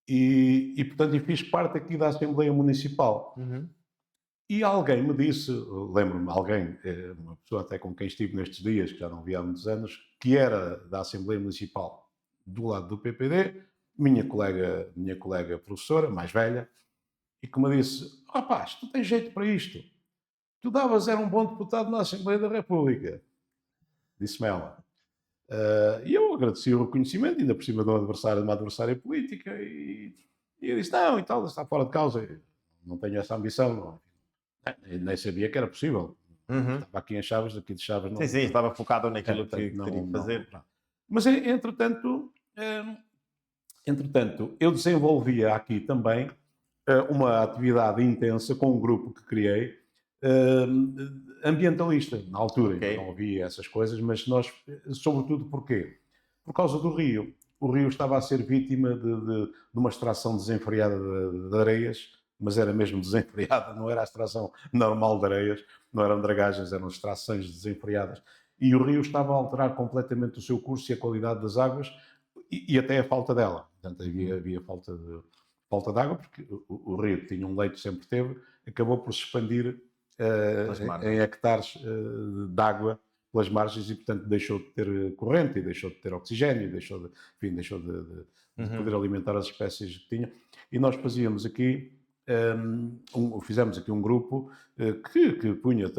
E portanto, eu fiz parte aqui da Assembleia Municipal. Uhum. E alguém me disse, lembro-me, alguém, uma pessoa até com quem estive nestes dias, que já não via há muitos anos, que era da Assembleia Municipal do lado do PPD, minha colega professora, mais velha, e que me disse, rapaz, tu tens jeito para isto, tu davas era um bom deputado na Assembleia da República. Disse-me ela. E eu agradeci o reconhecimento, ainda por cima de uma adversária política, e eu disse, não, e tal, está fora de causa, não tenho essa ambição, não. Eu nem sabia que era possível. Estava aqui em Chaves, daqui de Chaves não. Sim, estava focado naquilo Portanto, que teria que fazer. Mas, entretanto, eu desenvolvia aqui também uma atividade intensa com um grupo que criei, ambientalista, na altura. Ok. Não havia essas coisas, mas nós, sobretudo porquê? Por causa do rio. O rio estava a ser vítima de uma extração desenfreada de areias, mas era mesmo desenfreada, não era a extração normal de areias, não eram dragagens, eram extrações desenfreadas. E o rio estava a alterar completamente o seu curso e a qualidade das águas e até a falta dela. Portanto, havia falta de água, porque o rio, que tinha um leito, sempre teve, acabou por se expandir em hectares de água pelas margens e, portanto, deixou de ter corrente e deixou de ter oxigênio, deixou de poder alimentar as espécies que tinha. E nós fazíamos aqui, fizemos aqui um grupo que punha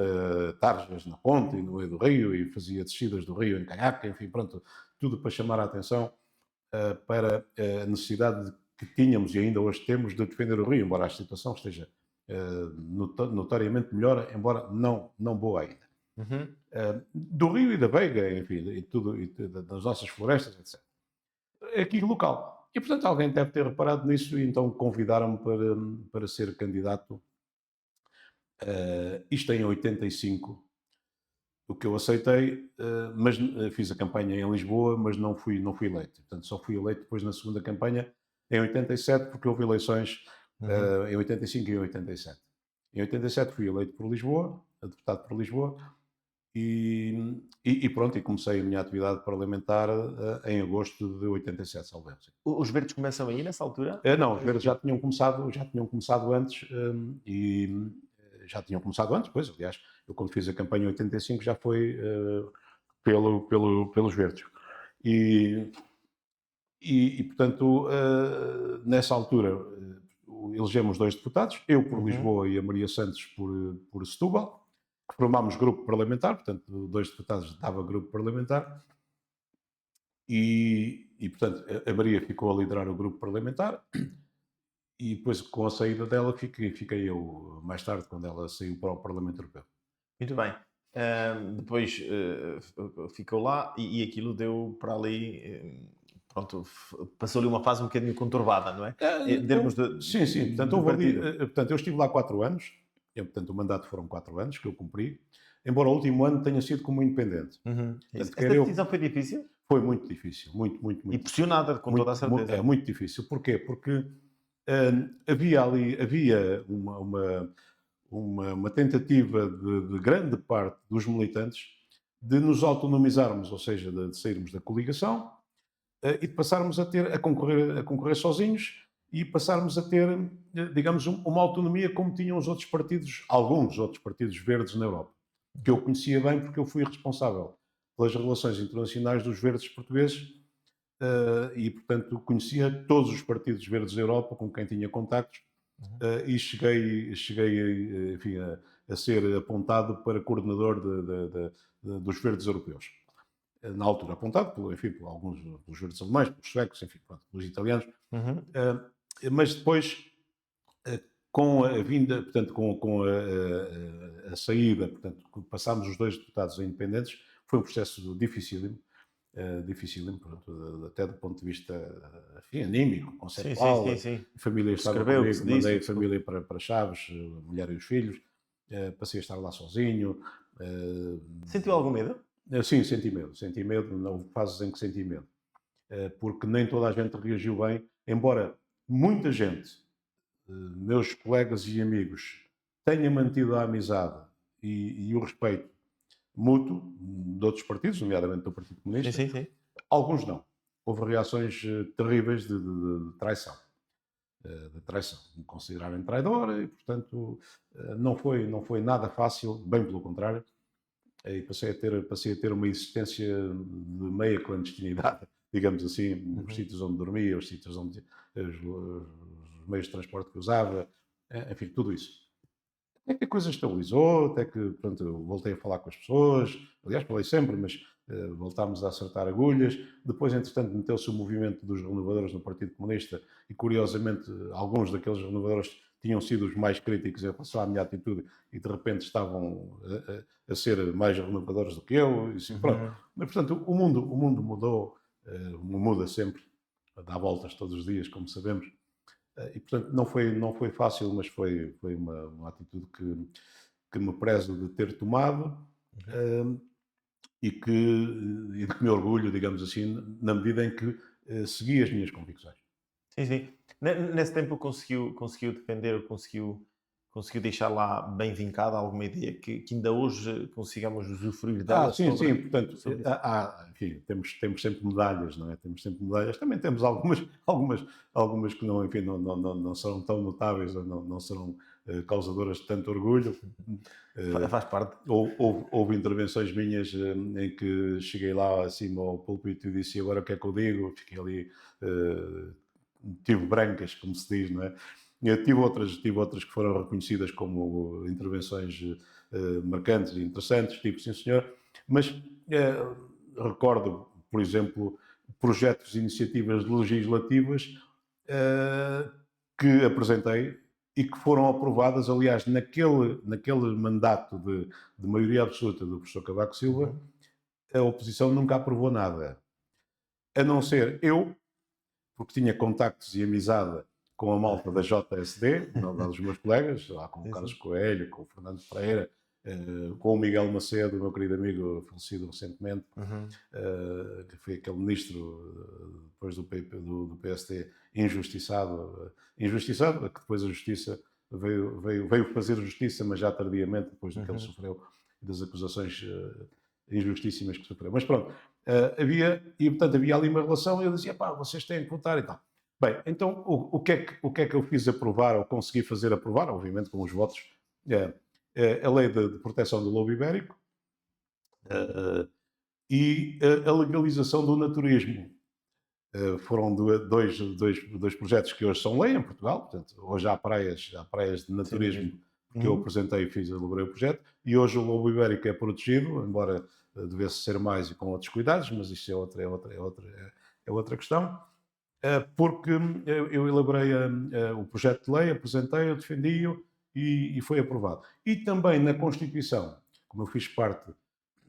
tarjas na ponte e no meio do rio e fazia descidas do rio em caiaque, enfim, pronto, tudo para chamar a atenção para a necessidade que tínhamos e ainda hoje temos de defender o rio, embora a situação esteja notoriamente melhor, embora não boa ainda. Do rio e da Veiga, enfim, das nossas florestas, etc. Aqui local. E, portanto, alguém deve ter reparado nisso e então convidaram-me para ser candidato. Isto em 85, o que eu aceitei, mas fiz a campanha em Lisboa, mas não fui eleito. Portanto, só fui eleito depois na segunda campanha, em 87, porque houve eleições em 85 e em 87. Em 87 fui eleito por Lisboa, deputado por Lisboa, e pronto, e comecei a minha atividade parlamentar em agosto de 87, salvo erro. Os verdes começam aí nessa altura? Não, os verdes já tinham começado antes, e já tinham começado antes, pois, aliás, eu quando fiz a campanha em 85 já foi pelos verdes. E portanto, nessa altura, elegemos 2 deputados, eu por Lisboa e a Maria Santos por Setúbal, que formámos grupo parlamentar, portanto, 2 deputados dava grupo parlamentar, e portanto, a Maria ficou a liderar o grupo parlamentar, e depois, com a saída dela, fiquei eu mais tarde, quando ela saiu para o Parlamento Europeu. Muito bem. Depois ficou lá e aquilo deu para ali, pronto, passou-lhe uma fase um bocadinho conturbada, não é? Em termos de, Sim, sim. Portanto, do partido. portanto, eu estive lá 4 anos. Portanto, o mandato foram 4 anos que eu cumpri. Embora o último ano tenha sido como independente. Uhum. Portanto, Essa decisão foi difícil? foi muito difícil. Muito, muito, E muito difícil. pressionada, com toda a certeza. Muito difícil. Porquê? Porque havia uma tentativa de grande parte dos militantes de nos autonomizarmos, ou seja, de sairmos da coligação e de passarmos a concorrer sozinhos e passarmos a ter, digamos, uma autonomia como tinham os outros partidos, alguns outros partidos verdes na Europa, que eu conhecia bem porque eu fui responsável pelas relações internacionais dos verdes portugueses e, portanto, conhecia todos os partidos verdes da Europa com quem tinha contactos e cheguei enfim, a ser apontado para coordenador dos verdes europeus. Na altura apontado, enfim, por alguns pelos verdes alemães, pelos suecos, enfim, pronto, pelos italianos. Uhum. Mas depois, com a vinda, portanto, com a saída, portanto, passámos os 2 deputados a independentes, foi um processo dificílimo, pronto, até do ponto de vista enfim, anímico, conceptual. Sim. A família estava Escreveu, comigo, que se mandei a disse, família para Chaves, a mulher e os filhos, passei a estar lá sozinho. Sentiu algum medo? Sim, senti medo, houve fases em que senti medo, porque nem toda a gente reagiu bem, embora muita gente, meus colegas e amigos, tenha mantido a amizade e o respeito mútuo de outros partidos, nomeadamente do Partido Comunista. Sim. Alguns não. Houve reações terríveis de traição. De traição. Me considerarem traidor e, portanto, não foi nada fácil, bem pelo contrário. E passei a ter uma existência de meia clandestinidade, digamos assim, os sítios onde dormia, os sítios onde os meios de transporte que usava, enfim, tudo isso. Até que a coisa estabilizou, até que pronto, eu voltei a falar com as pessoas, aliás, falei sempre, mas voltámos a acertar agulhas. Depois, entretanto, meteu-se o movimento dos renovadores no Partido Comunista e, curiosamente, alguns daqueles renovadores tinham sido os mais críticos em relação à minha atitude e, de repente, estavam a ser mais renovadores do que eu. E, assim, pronto. Mas, portanto, o mundo mudou, muda sempre, dá voltas todos os dias, como sabemos. E, portanto, não foi fácil, mas foi uma atitude que me prezo de ter tomado e de que me orgulho, digamos assim, na medida em que segui as minhas convicções. Sim. Nesse tempo conseguiu defender, conseguiu deixar lá bem vincada alguma ideia que ainda hoje consigamos usufruir dela? Sim, portanto, sobre enfim, temos sempre medalhas, não é? Temos sempre medalhas. Também temos algumas que não, enfim, não serão tão notáveis, ou não serão causadoras de tanto orgulho. Faz parte. Houve intervenções minhas em que cheguei lá acima ao púlpito e disse agora o que é que eu digo? Fiquei ali, tive brancas, como se diz, não é? Tive outras que foram reconhecidas como intervenções marcantes e interessantes, tipo sim senhor, mas recordo, por exemplo, projetos e iniciativas legislativas que apresentei e que foram aprovadas, aliás, naquele mandato de maioria absoluta do professor Cavaco Silva, a oposição nunca aprovou nada, a não ser eu, porque tinha contactos e amizade com a malta da JSD, dos meus colegas, lá com o Carlos Coelho, com o Fernando Pereira, com o Miguel Macedo, o meu querido amigo falecido recentemente, que foi aquele ministro depois do PSD injustiçado, que depois a justiça veio fazer justiça, mas já tardiamente, depois do que ele sofreu e das acusações injustíssimas que sofreu. Mas pronto, portanto havia ali uma relação e eu dizia, vocês têm que votar e tal. Bem, então o que é que eu fiz aprovar, ou consegui fazer aprovar, obviamente com os votos, a lei de proteção do lobo ibérico e a legalização do naturismo. Foram dois projetos que hoje são lei em Portugal, portanto, hoje há praias de naturismo que eu apresentei e elaborei o projeto, e hoje o lobo ibérico é protegido, embora devesse ser mais e com outros cuidados, mas isso é outra questão. Porque eu elaborei o projeto de lei, apresentei-o, defendi-o e foi aprovado. E também na Constituição, como eu fiz parte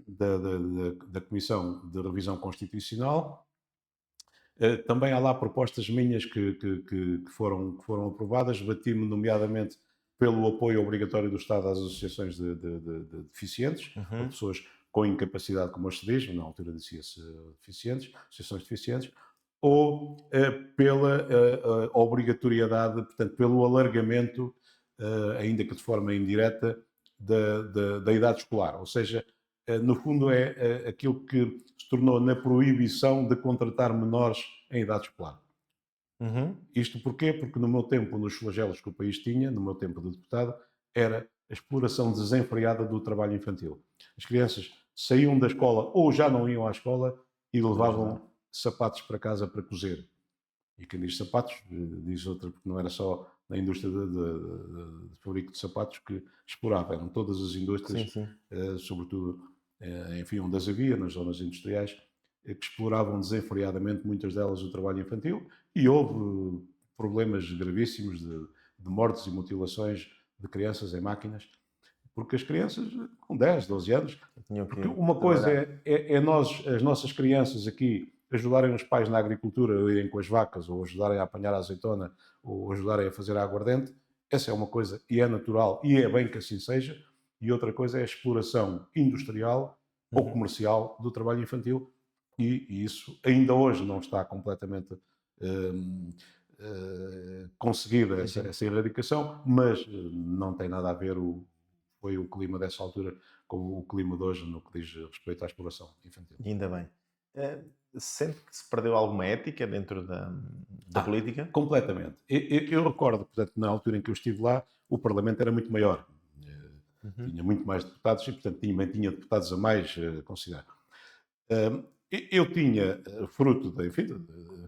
da Comissão de Revisão Constitucional, Também há lá propostas minhas que foram aprovadas. Bati-me, nomeadamente, pelo apoio obrigatório do Estado às associações de deficientes, ou Uhum. pessoas com incapacidade, como hoje se diz, na altura dizia-se deficientes, associações de deficientes, ou pela obrigatoriedade, portanto, pelo alargamento, ainda que de forma indireta, da idade escolar. Ou seja, no fundo é aquilo que se tornou na proibição de contratar menores em idade escolar. Uhum. Isto porquê? Porque no meu tempo, nos flagelos que o país tinha, no meu tempo de deputado, era a exploração desenfreada do trabalho infantil. As crianças saíam da escola ou já não iam à escola e Pois ajudar. levavam sapatos para casa para cozer. E quem diz sapatos, diz outra, porque não era só na indústria de fabrico de sapatos que explorava, eram todas as indústrias, Sim, sim. sobretudo, enfim, onde as havia, nas zonas industriais, que exploravam desenfreadamente, muitas delas, o trabalho infantil, e houve problemas gravíssimos de mortes e mutilações de crianças em máquinas, porque as crianças, com 10, 12 anos, Tinham porque que uma coisa trabalhar. é nós, as nossas crianças aqui, ajudarem os pais na agricultura, ou irem com as vacas, ou ajudarem a apanhar a azeitona, ou ajudarem a fazer a aguardente. Essa é uma coisa, e é natural, e é bem que assim seja. E outra coisa é a exploração industrial ou Uhum. comercial do trabalho infantil, e isso ainda hoje não está completamente conseguida Sim, sim. essa erradicação, mas não tem nada a ver foi o clima dessa altura com o clima de hoje no que diz respeito à exploração infantil. E ainda bem. Eh, Sente que se perdeu alguma ética dentro da Ah, política? completamente. Eu recordo, portanto, na altura em que eu estive lá, o Parlamento era muito maior. Uhum. Tinha muito mais deputados e, portanto, também tinha deputados a mais considerar. Eu tinha, fruto da, enfim,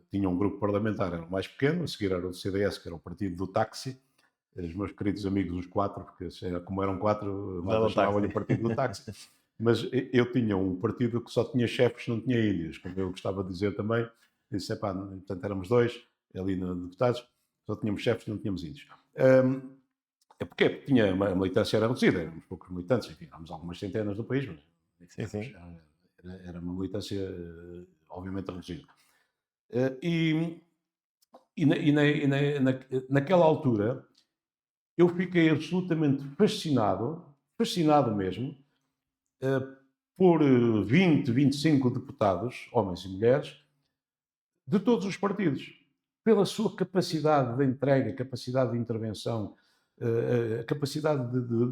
tinha um grupo parlamentar, era o mais pequeno, a seguir era o CDS, que era o partido do táxi, os meus queridos amigos, os quatro, porque como eram quatro, a malta Dava chamava-lhe táxi. o partido do táxi. Mas eu tinha um partido que só tinha chefes, não tinha índios, como eu gostava de dizer também. Disse, epá, portanto, éramos dois, ali no deputados, só tínhamos chefes, não tínhamos índios. É porque tinha a militância era reduzida, éramos poucos militantes, enfim, éramos algumas centenas no país, mas enfim, Sim, sim. era uma militância obviamente reduzida. E naquela altura eu fiquei absolutamente fascinado, fascinado mesmo, eh, por 20, 25 deputados, homens e mulheres, de todos os partidos, pela sua capacidade de entrega, capacidade de intervenção, a capacidade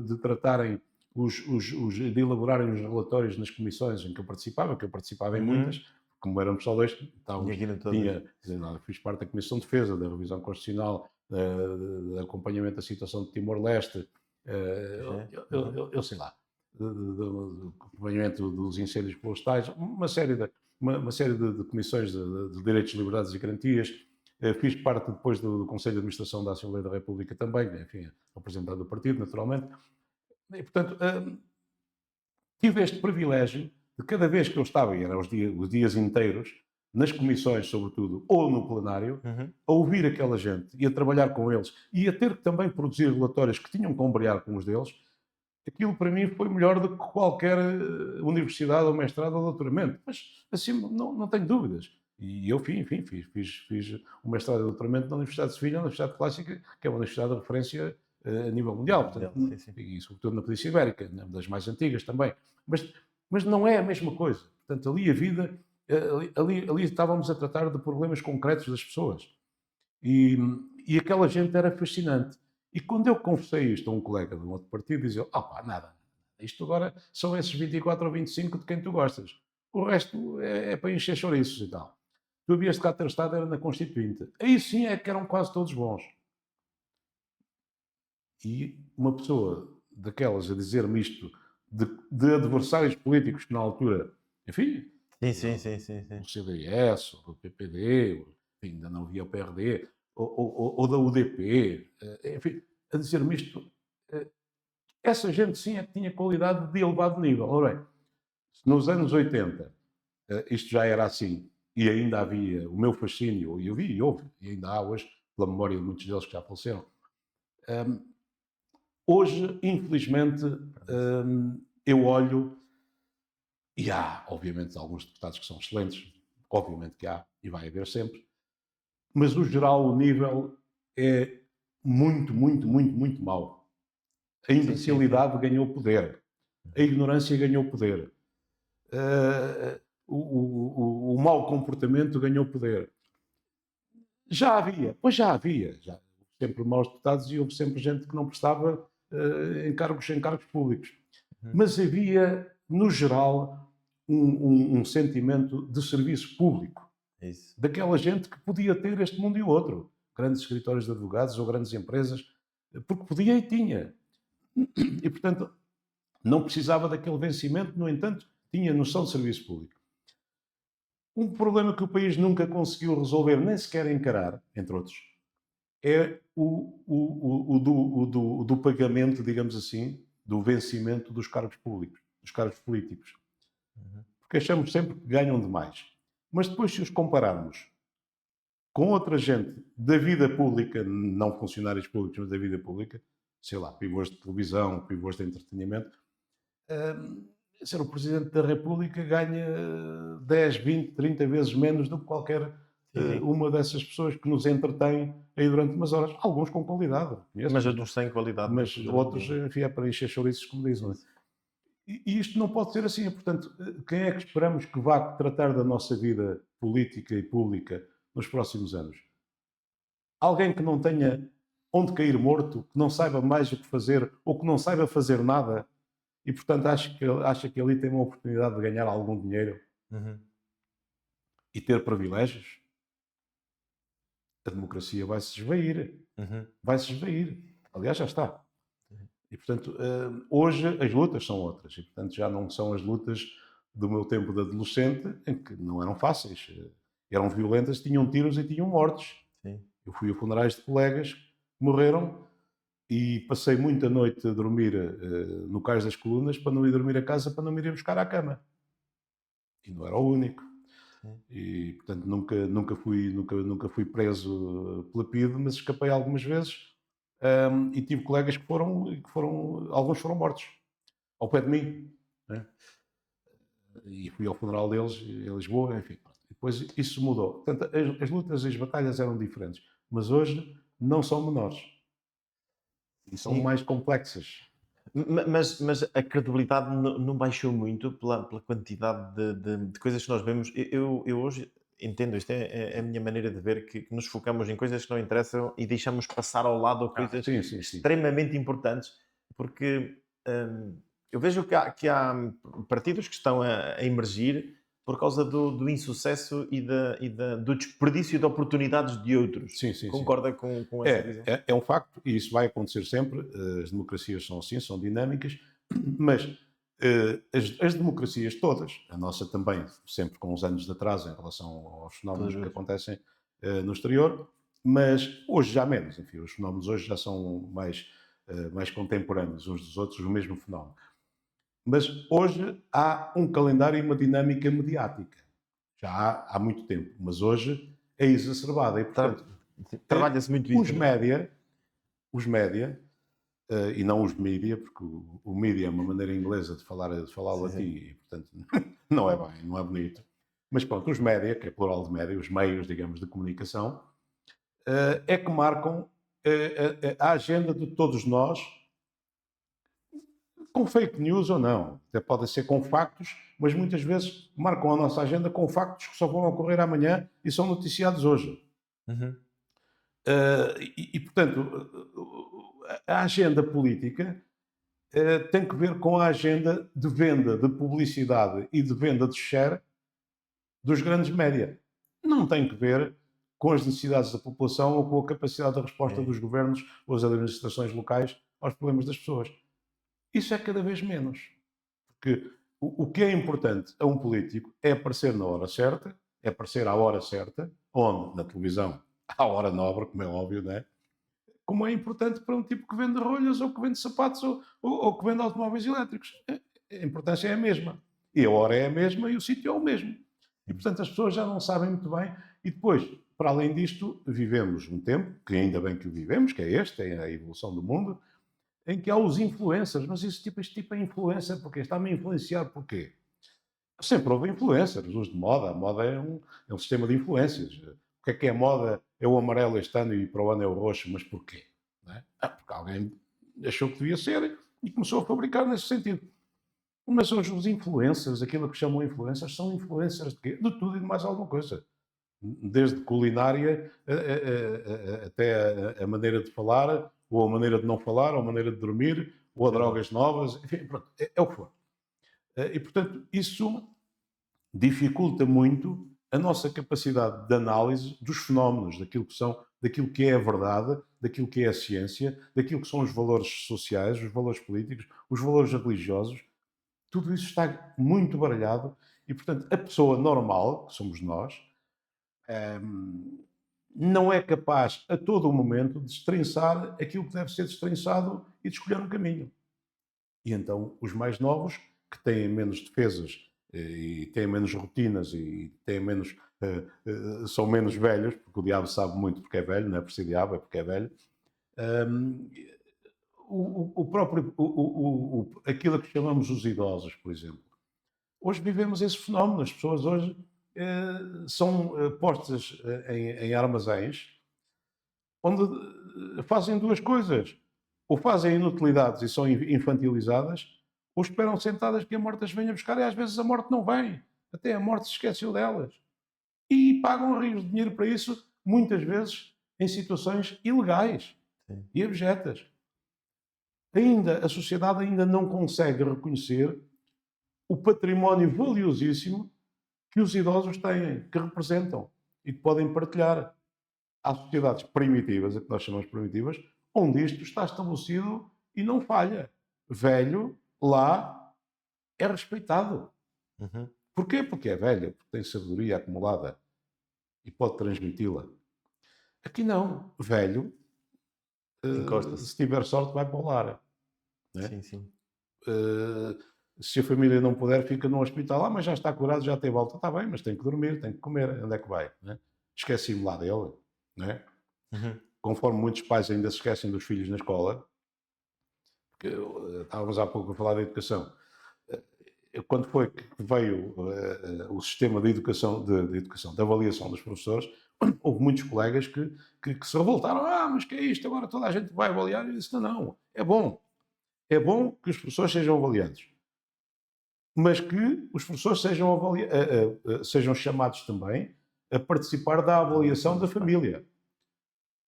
de tratarem, de elaborarem os relatórios nas comissões em que eu participava em Uhum. muitas, como éramos só dois, E estávamos, aqui no todas. tinha, fiz parte da Comissão de Defesa, da Revisão Constitucional, de acompanhamento da situação de Timor-Leste, Já. Uhum. eu sei lá, do acompanhamento dos incêndios florestais, uma série de comissões de direitos, liberdades e garantias. Fiz parte depois do Conselho de Administração da Assembleia da República também, enfim, representado do partido, naturalmente. E, portanto, tive este privilégio de cada vez que eu estava, e eram os dias inteiros, nas comissões, sobretudo, ou no plenário, Uhum. a ouvir aquela gente e a trabalhar com eles e a ter que também produzir relatórios que tinham que ombrear com os deles, aquilo para mim foi melhor do que qualquer universidade ou mestrado ou doutoramento. Mas, assim, não tenho dúvidas. E eu, enfim, fiz um mestrado e doutoramento na Universidade de Sevilha, na Universidade Clássica, que é uma universidade de referência a nível mundial, portanto, Sim, sim. e sobretudo na Península Ibérica, das mais antigas também. Mas não é a mesma coisa. Portanto, ali a vida, ali estávamos a tratar de problemas concretos das pessoas. E aquela gente era fascinante. E quando eu confessei isto a um colega de um outro partido, dizia: ah pá, nada, isto agora são esses 24 ou 25 de quem tu gostas. O resto é para encher chouriços e tal. Tu havias de cá ter estado era na Constituinte. Aí sim é que eram quase todos bons. E uma pessoa daquelas a dizer-me isto de adversários políticos que na altura, enfim, Sim, sim, sim, sim, sim. do CDS, ou do PPD, enfim, ainda não havia o PRD, ou da UDP, enfim, a dizer-me isto, essa gente sim é que tinha qualidade de elevado nível. Ora bem, se nos anos 80 isto já era assim, e ainda havia o meu fascínio, e eu vi e houve, e ainda há hoje, pela memória de muitos deles que já faleceram, hoje, infelizmente, eu olho, e há, obviamente, alguns deputados que são excelentes, obviamente que há e vai haver sempre, mas o geral, o nível é muito, muito, muito, muito mau. A imbecilidade ganhou poder, a ignorância ganhou poder, o mau comportamento ganhou poder. Já havia, pois já havia, já houve sempre maus deputados e houve sempre gente que não prestava encargos públicos. Mas havia, no geral, um sentimento de serviço público. Isso. Daquela gente que podia ter este mundo e o outro. Grandes escritórios de advogados ou grandes empresas, porque podia e tinha. E, portanto, não precisava daquele vencimento, no entanto, tinha noção de serviço público. Um problema que o país nunca conseguiu resolver, nem sequer encarar, entre outros, é o do pagamento, digamos assim, do vencimento dos cargos públicos, dos cargos políticos. Porque achamos sempre que ganham demais. Mas depois, se os compararmos com outra gente da vida pública, não funcionários públicos, mas da vida pública, sei lá, pivôs de televisão, pivôs de entretenimento, ser o Presidente da República ganha 10, 20, 30 vezes menos do que qualquer uma dessas pessoas que nos entretém aí durante umas horas. Alguns com qualidade. Mas outros sem qualidade. Mas outros, enfim, é para encher chouriços, como dizem. E isto não pode ser assim. Portanto, quem é que esperamos que vá tratar da nossa vida política e pública nos próximos anos? Alguém que não tenha onde cair morto, que não saiba mais o que fazer ou que não saiba fazer nada e, portanto, acha que ali tem uma oportunidade de ganhar algum dinheiro e ter privilégios? A democracia vai se esvair. Vai se esvair. Aliás, já está. E, portanto, hoje as lutas são outras. E, portanto, já não são as lutas do meu tempo de adolescente, em que não eram fáceis. Eram violentas, tinham tiros e tinham mortes. Sim. Eu fui a funerais de colegas que morreram e passei muita noite a dormir no Cais das Colunas para não ir dormir a casa, para não me ir buscar à cama. E não era o único. Sim. E, portanto, nunca fui preso pela PIDE, mas escapei algumas vezes. E tive colegas que alguns foram mortos, ao pé de mim, né? E fui ao funeral deles em Lisboa, enfim. Depois isso mudou. Portanto, as lutas e as batalhas eram diferentes, mas hoje não são menores e são mais complexas. Mas a credibilidade não baixou muito pela quantidade de coisas que nós vemos. Eu hoje entendo, isto é a minha maneira de ver, que nos focamos em coisas que não interessam e deixamos passar ao lado coisas extremamente importantes, porque eu vejo que há partidos que estão a emergir por causa do insucesso e do desperdício de oportunidades de outros. Concorda com essa visão? É um facto, e isso vai acontecer sempre. As democracias são assim, são dinâmicas, mas as democracias todas, a nossa também, sempre com uns anos de atraso em relação aos fenómenos que acontecem no exterior, mas hoje já menos. Enfim, os fenómenos hoje já são mais contemporâneos uns dos outros, o mesmo fenómeno. Mas hoje há um calendário e uma dinâmica mediática. Já há muito tempo, mas hoje é exacerbada. E, portanto, trabalha-se muito isso. Os média, e não os mídia, porque o mídia é uma maneira inglesa de falar latim, e, portanto, não é bem, não é bonito. Mas pronto, os média, que é plural de média, os meios, digamos, de comunicação, é que marcam a agenda de todos nós, com fake news ou não. Até pode ser com factos, mas muitas vezes marcam a nossa agenda com factos que só vão ocorrer amanhã e são noticiados hoje. Portanto, a agenda política tem que ver com a agenda de venda de publicidade e de venda de share dos grandes média. Não tem que ver com as necessidades da população ou com a capacidade de resposta dos governos ou das administrações locais aos problemas das pessoas. Isso é cada vez menos. Porque o que é importante a um político é aparecer na hora certa, é aparecer à hora certa, onde? Na televisão, à hora nobre, como é óbvio, não é? Como é importante para um tipo que vende rolhas, ou que vende sapatos, ou que vende automóveis elétricos. A importância é a mesma. E a hora é a mesma e o sítio é o mesmo. E, portanto, as pessoas já não sabem muito bem. E depois, para além disto, vivemos um tempo, que ainda bem que o vivemos, que é este, é a evolução do mundo, em que há os influencers. Mas este tipo é influencer porque está-me a influenciar porquê? Sempre houve influências, os usos de moda. A moda é um sistema de influências. O que é a moda? É o amarelo este ano e para o ano é o roxo, mas porquê? Não é? Porque alguém achou que devia ser e começou a fabricar nesse sentido. Mas hoje os influencers, aquilo que chamam influencers, são influencers de quê? De tudo e de mais alguma coisa. Desde culinária até a maneira de falar, ou a maneira de não falar, ou a maneira de dormir, ou a drogas novas, enfim, pronto, é o que for. E, portanto, isso dificulta muito a nossa capacidade de análise dos fenómenos, daquilo que é a verdade, daquilo que é a ciência, daquilo que são os valores sociais, os valores políticos, os valores religiosos. Tudo isso está muito baralhado e, portanto, a pessoa normal, que somos nós, não é capaz a todo o momento de destrinçar aquilo que deve ser destrinçado e de escolher um caminho. E então os mais novos, que têm menos defesas e têm menos rotinas e têm menos, são menos velhos, porque o diabo sabe muito porque é velho, não é por ser diabo, é porque é velho. O próprio, aquilo que chamamos os idosos, por exemplo. Hoje vivemos esse fenómeno. As pessoas hoje são postas em armazéns onde fazem duas coisas. Ou fazem inutilidades e são infantilizadas, ou esperam sentadas que a morte as venha buscar e às vezes a morte não vem. Até a morte se esqueceu delas. E pagam rios de dinheiro para isso, muitas vezes em situações ilegais. Sim. E abjetas. A sociedade ainda não consegue reconhecer o património valiosíssimo que os idosos têm, que representam e que podem partilhar. Há sociedades primitivas, a que nós chamamos primitivas, onde isto está estabelecido e não falha. Velho, lá, é respeitado. Uhum. Porquê? Porque é velho, porque tem sabedoria acumulada e pode transmiti-la. Aqui não. Velho, se tiver sorte, vai para o lar. Né? Sim, sim. Se a família não puder, fica no hospital. Mas já está curado, já tem volta. Está bem, mas tem que dormir, tem que comer. Onde é que vai? Né? Esqueci-me lá dele. Né? Uhum. Conforme muitos pais ainda se esquecem dos filhos na escola, porque estávamos há pouco a falar da educação. Quando foi que veio o sistema de educação, de avaliação dos professores, houve muitos colegas que se revoltaram. Mas que é isto? Agora toda a gente vai avaliar. E eu disse, não, é bom. É bom que os professores sejam avaliados. Mas que os professores sejam chamados também a participar da avaliação da família.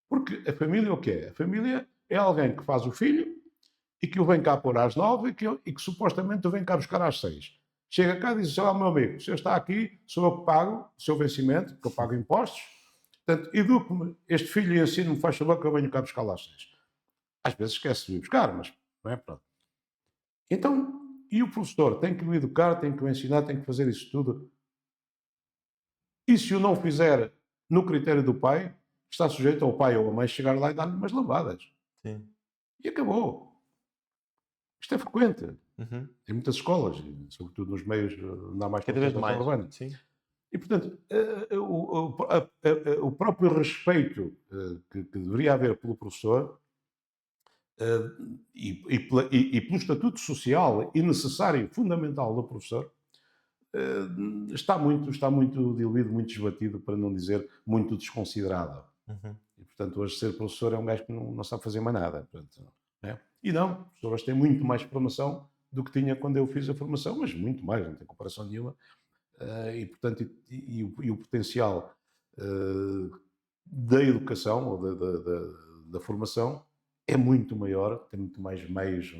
Porque a família o que é? A família é alguém que faz o filho e que o vem cá pôr às 9 e que supostamente o vem cá buscar às 6. Chega cá e diz, sei lá, meu amigo, o senhor está aqui, sou eu que pago o seu vencimento, que eu pago impostos, portanto, eduque-me, este filho e ensino-me, faz favor que eu venho cá buscar às 6. Às vezes esquece de vir buscar, mas não é pronto. Então, e o professor tem que o educar, tem que o ensinar, tem que fazer isso tudo. E se o não fizer no critério do pai, está sujeito ao pai ou à mãe chegar lá e dar-lhe umas lambadas. Sim. E acabou. Isto é frequente. Uhum. Em muitas escolas, sobretudo nos meios não há mais cada vez mais urbana. Sim. E, portanto, o próprio respeito que deveria haver pelo professor e pelo estatuto social e necessário, fundamental do professor, está muito diluído, muito desbatido, para não dizer muito desconsiderado. Uhum. E, portanto, hoje ser professor é um gajo que não sabe fazer mais nada. Portanto, né? E não, o professor hoje tem muito mais formação do que tinha quando eu fiz a formação, mas muito mais, não tem comparação nenhuma. E, portanto, o potencial da educação ou da formação é muito maior, tem muito mais meios,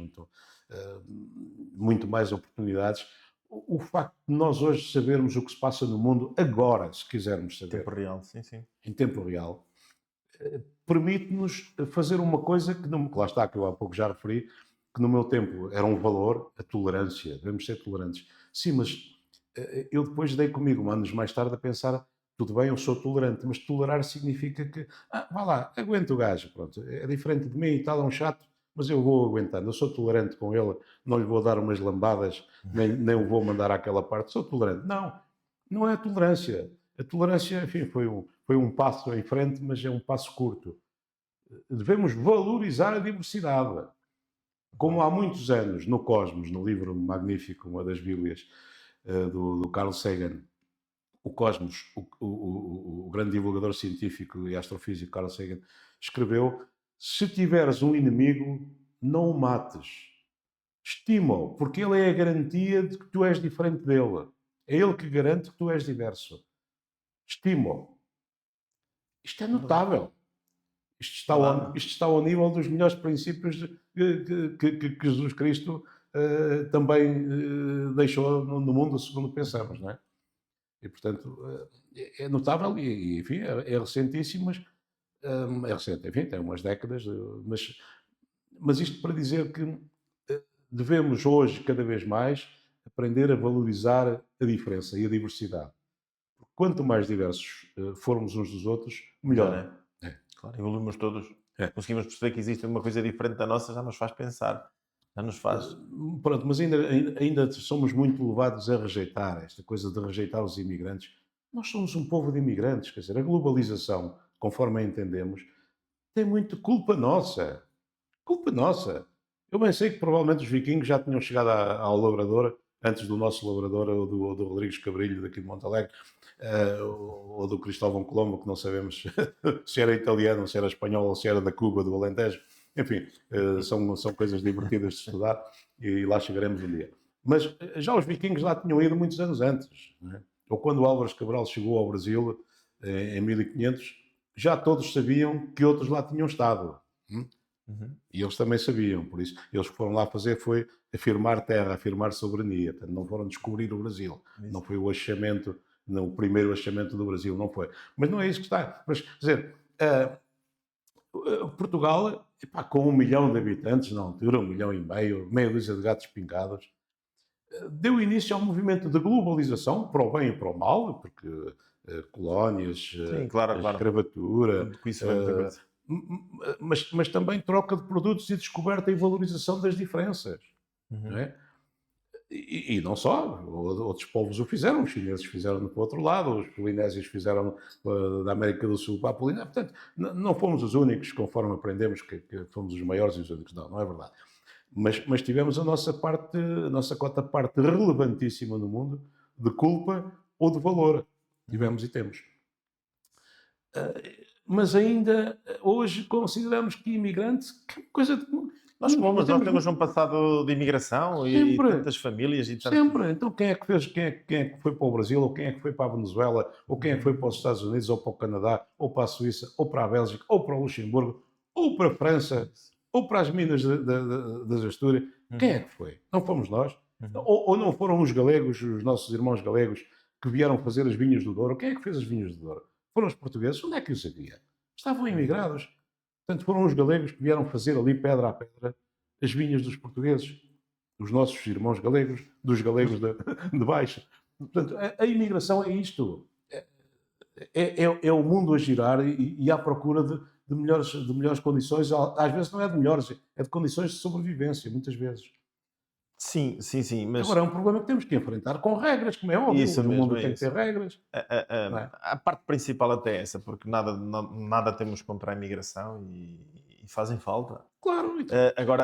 muito mais oportunidades. O facto de nós hoje sabermos o que se passa no mundo agora, se quisermos saber, em tempo real, sim. Em tempo real, permite-nos fazer uma coisa que lá está, que eu há pouco já referi, que no meu tempo era um valor, a tolerância, devemos ser tolerantes. Sim, mas eu depois dei comigo, anos mais tarde, a pensar, tudo bem, eu sou tolerante, mas tolerar significa que, vá lá, aguento o gajo, pronto, é diferente de mim e tal, é um chato, mas eu vou aguentando, eu sou tolerante com ele, não lhe vou dar umas lambadas, nem o vou mandar àquela parte, sou tolerante. Não é a tolerância. A tolerância, enfim, foi um passo em frente, mas é um passo curto. Devemos valorizar a diversidade. Como há muitos anos, no Cosmos, no livro magnífico, uma das Bíblias, do Carl Sagan. O Cosmos, o grande divulgador científico e astrofísico Carl Sagan, escreveu: se tiveres um inimigo, não o mates. Estima-o, porque ele é a garantia de que tu és diferente dele. É ele que garante que tu és diverso. Estima-o. Isto é notável. Isto está ao nível dos melhores princípios que Jesus Cristo também deixou no mundo, segundo pensamos, não é? E, portanto, é notável e enfim, é recentíssimo, mas é recente, enfim, tem umas décadas, mas isto para dizer que devemos hoje, cada vez mais, aprender a valorizar a diferença e a diversidade. Quanto mais diversos formos uns dos outros, melhor. Claro, evoluímos todos. É. Conseguimos perceber que existe uma coisa diferente da nossa, já nos faz pensar. Já nos faz. Pronto, mas ainda somos muito levados a rejeitar esta coisa de rejeitar os imigrantes. Nós somos um povo de imigrantes, quer dizer, a globalização, conforme a entendemos, tem muito culpa nossa. Culpa nossa. Eu bem sei que provavelmente os vikingos já tinham chegado ao Labrador antes do nosso Labrador ou do Rodrigues Cabrilho daqui de Montalegre, ou do Cristóvão Colombo, que não sabemos se era italiano, se era espanhol ou se era da Cuba, do Alentejo. Enfim, são coisas divertidas de estudar e lá chegaremos um dia. Mas já os vikingos lá tinham ido muitos anos antes. Não é? Ou quando o Álvares Cabral chegou ao Brasil, em 1500, já todos sabiam que outros lá tinham estado. E eles também sabiam, por isso eles que foram lá fazer foi afirmar terra, afirmar soberania. Portanto, não foram descobrir o Brasil. Isso. Não foi o achamento, não, o primeiro achamento do Brasil, não foi. Mas não é isso que está. Mas, quer dizer, Portugal, epá, com 1 milhão de habitantes na altura, 1,5 milhão, meia dúzia de gatos pingados, deu início ao movimento de globalização, para o bem e para o mal, porque colónias, sim, claro. escravatura, mas também troca de produtos e descoberta e valorização das diferenças. Não é? E não só, outros povos o fizeram, os chineses fizeram para o outro lado, os polinésios fizeram da América do Sul para a Polinésia. Portanto, não fomos os únicos, conforme aprendemos, que fomos os maiores e os únicos. Não é verdade. Mas tivemos a nossa cota parte relevantíssima no mundo de culpa ou de valor. Tivemos e temos. Mas ainda hoje consideramos que imigrantes, que coisa de... Nós temos um passado de imigração e tantas famílias e tantas... Sempre. Então quem é que foi para o Brasil, ou quem é que foi para a Venezuela, ou quem é que foi para os Estados Unidos, ou para o Canadá, ou para a Suíça, ou para a Bélgica, ou para o Luxemburgo, ou para a França, ou para as Minas das Astúrias? Quem é que foi? Não fomos nós? Ou não foram os galegos, os nossos irmãos galegos, que vieram fazer as vinhas do Douro? Quem é que fez as vinhas do Douro? Foram os portugueses? Onde é que isso havia? Estavam imigrados. Portanto, foram os galegos que vieram fazer ali, pedra a pedra, as vinhas dos portugueses, dos nossos irmãos galegos, dos galegos de baixo. Portanto, a imigração é isto. É o mundo a girar e à procura de melhores condições. Às vezes não é de melhores, é de condições de sobrevivência, muitas vezes. Sim. Mas... Agora é um problema que temos que enfrentar com regras, como é óbvio. Isso o mesmo, mundo tem que ter regras. A parte principal até é essa, porque nada temos contra a imigração e fazem falta. Claro.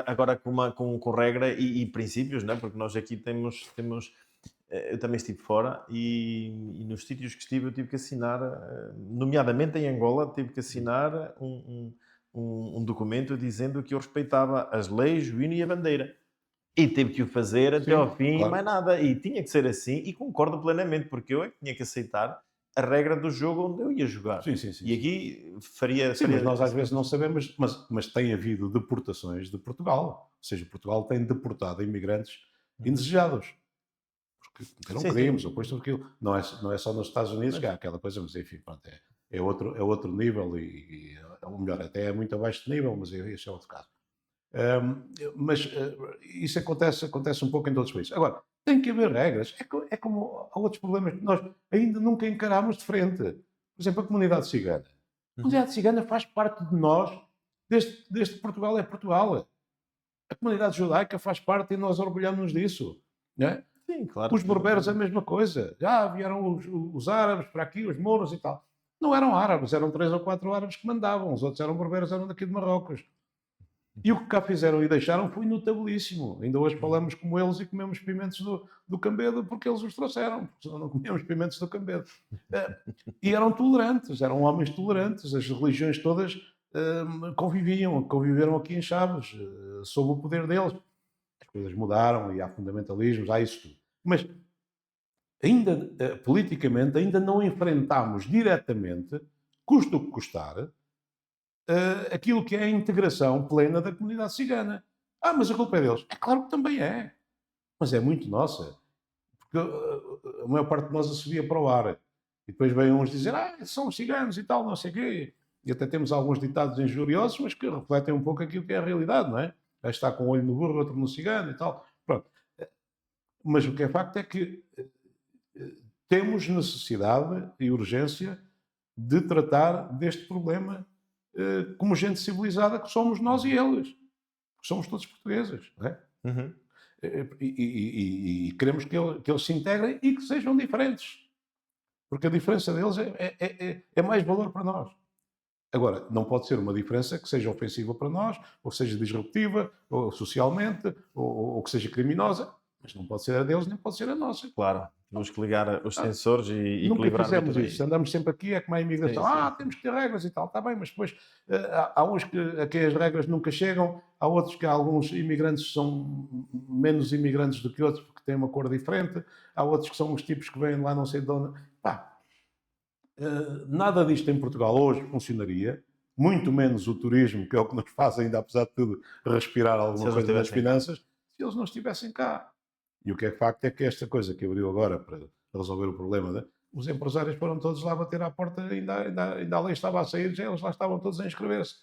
Agora com regra e princípios, né? Porque nós aqui temos eu também estive fora e nos sítios que estive eu tive que assinar, nomeadamente em Angola, tive que assinar um documento dizendo que eu respeitava as leis, o hino e a bandeira. E teve que o fazer até ao fim, claro. Mais nada. E tinha que ser assim, e concordo plenamente, porque eu é que tinha que aceitar a regra do jogo onde eu ia jogar. Sim. E aqui faria... mas nós às vezes não sabemos, mas tem havido deportações de Portugal. Ou seja, Portugal tem deportado imigrantes indesejados. Porque não queríamos, ou depois tudo aquilo. Não é só nos Estados Unidos que há aquela coisa, mas enfim, pronto, é outro nível, ou melhor, até é muito abaixo de nível, mas esse é outro caso. Mas isso acontece um pouco em todos os países. Agora, tem que haver regras. É como há outros problemas que nós ainda nunca encarámos de frente. Por exemplo, a comunidade cigana. A comunidade cigana faz parte de nós, desde que Portugal é Portugal. A comunidade judaica faz parte e nós orgulhamos-nos disso. Não é? Sim, claro. Os berberos a mesma coisa. Já vieram os árabes para aqui, os mouros e tal. Não eram árabes, eram 3 ou 4 árabes que mandavam. Os outros eram berberos, eram daqui de Marrocos. E o que cá fizeram e deixaram foi notabilíssimo. Ainda hoje falamos como eles e comemos pimentos do Cambedo porque eles os trouxeram, porque senão não comíamos pimentos do Cambedo. E eram tolerantes, eram homens tolerantes, as religiões todas conviveram aqui em Chaves, sob o poder deles. As coisas mudaram e há fundamentalismos, há isso tudo. Mas ainda, politicamente, ainda não enfrentámos diretamente, custa o que custar, aquilo que é a integração plena da comunidade cigana. Mas a culpa é deles. É claro que também é. Mas é muito nossa. Porque a maior parte de nós a subia para o ar. E depois vêm uns dizer, são ciganos e tal, não sei o quê. E até temos alguns ditados injuriosos, mas que refletem um pouco aquilo que é a realidade, não é? Vai estar com um olho no burro, outro no cigano e tal. Pronto. Mas o que é facto é que temos necessidade e urgência de tratar deste problema como gente civilizada que somos nós e eles. Somos todos portugueses, não é? Uhum. E queremos que eles se integrem e que sejam diferentes. Porque a diferença deles é mais valor para nós. Agora, não pode ser uma diferença que seja ofensiva para nós, ou seja disruptiva, ou socialmente, ou que seja criminosa. Mas não pode ser a deles, nem pode ser a nossa. Claro, temos que ligar os sensores e Nunca equilibrar muito fizemos bem. isso. Andamos sempre aqui, é como a imigração. Sim, sim, Temos que ter regras e tal. Está bem, mas depois há uns a que as regras nunca chegam, há outros que alguns imigrantes são menos imigrantes do que outros porque têm uma cor diferente, há outros que são os tipos que vêm lá não sei de onde. Nada disto em Portugal hoje funcionaria, muito menos o turismo, que é o que nos faz ainda, apesar de tudo, respirar alguma coisa nas finanças, se eles não estivessem cá. E o que é facto é que esta coisa que abriu agora para resolver o problema, os empresários foram todos lá bater à porta, ainda a lei estava a sair, já eles lá estavam todos a inscrever-se.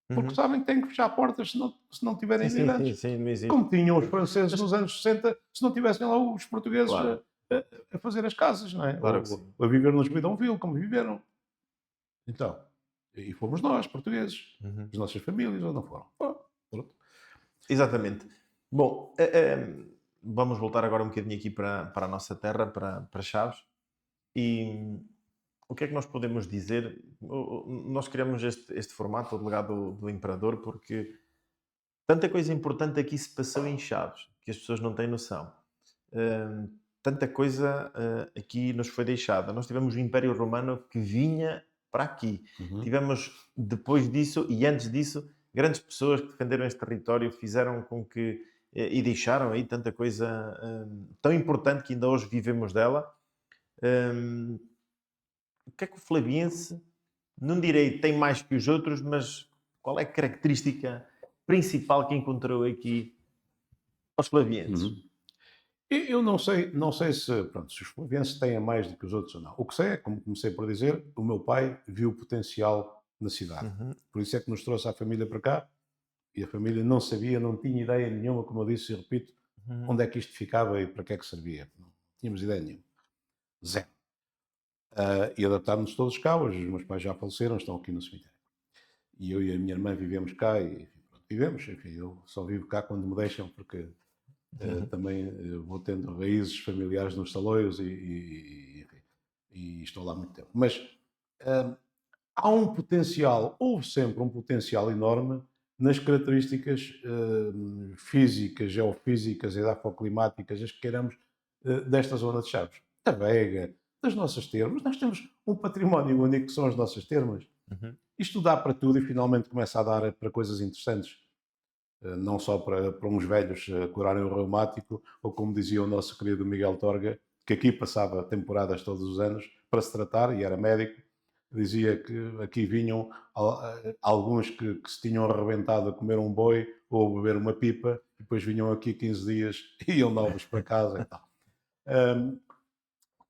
Porque sabem que têm que fechar portas se não tiverem imigrantes. Sim, não existe. Como tinham os franceses nos anos 60, se não tivessem lá os portugueses Claro. a fazer as casas, não é? Claro que sim. Ou a viver nos bidonville, como viveram. Então, e fomos nós, portugueses, as nossas famílias, ou não foram? Pronto. Exatamente. Bom, vamos voltar agora um bocadinho aqui para a nossa terra, para Chaves. E o que é que nós podemos dizer? Nós criamos este formato, o legado do Imperador, porque tanta coisa importante aqui se passou em Chaves, que as pessoas não têm noção. Tanta coisa aqui nos foi deixada. Nós tivemos o Império Romano que vinha para aqui. Tivemos, depois disso e antes disso, grandes pessoas que defenderam este território, fizeram com que e deixaram aí tanta coisa tão importante que ainda hoje vivemos dela. O que é que o flaviense, não direi tem mais que os outros, mas qual é a característica principal que encontrou aqui aos flavienses? Eu não sei se os flavienses têm mais do que os outros ou não. O que sei é, como comecei por dizer, o meu pai viu o potencial na cidade. Por isso é que nos trouxe a família para cá e a família não sabia, não tinha ideia nenhuma, como eu disse e repito, onde é que isto ficava e para que é que servia. Não tínhamos ideia nenhuma. Zero. E adaptámos-nos todos cá. Hoje os meus pais já faleceram, estão aqui no cemitério. E eu e a minha irmã vivemos cá e vivemos. Enfim, eu só vivo cá quando me deixam, porque também vou tendo raízes familiares nos Saloios e estou lá há muito tempo. Mas há um potencial, houve sempre um potencial enorme nas características físicas, geofísicas, edafoclimáticas, as que queiramos, desta zona de Chaves. Da Vega, das nossas termas. Nós temos um património único que são as nossas termas. Isto dá para tudo e finalmente começa a dar para coisas interessantes. Não só para uns velhos curarem o reumático, ou como dizia o nosso querido Miguel Torga, que aqui passava temporadas todos os anos para se tratar, e era médico, dizia que aqui vinham alguns que se tinham arrebentado a comer um boi ou a beber uma pipa, e depois vinham aqui 15 dias e iam novos para casa e tal.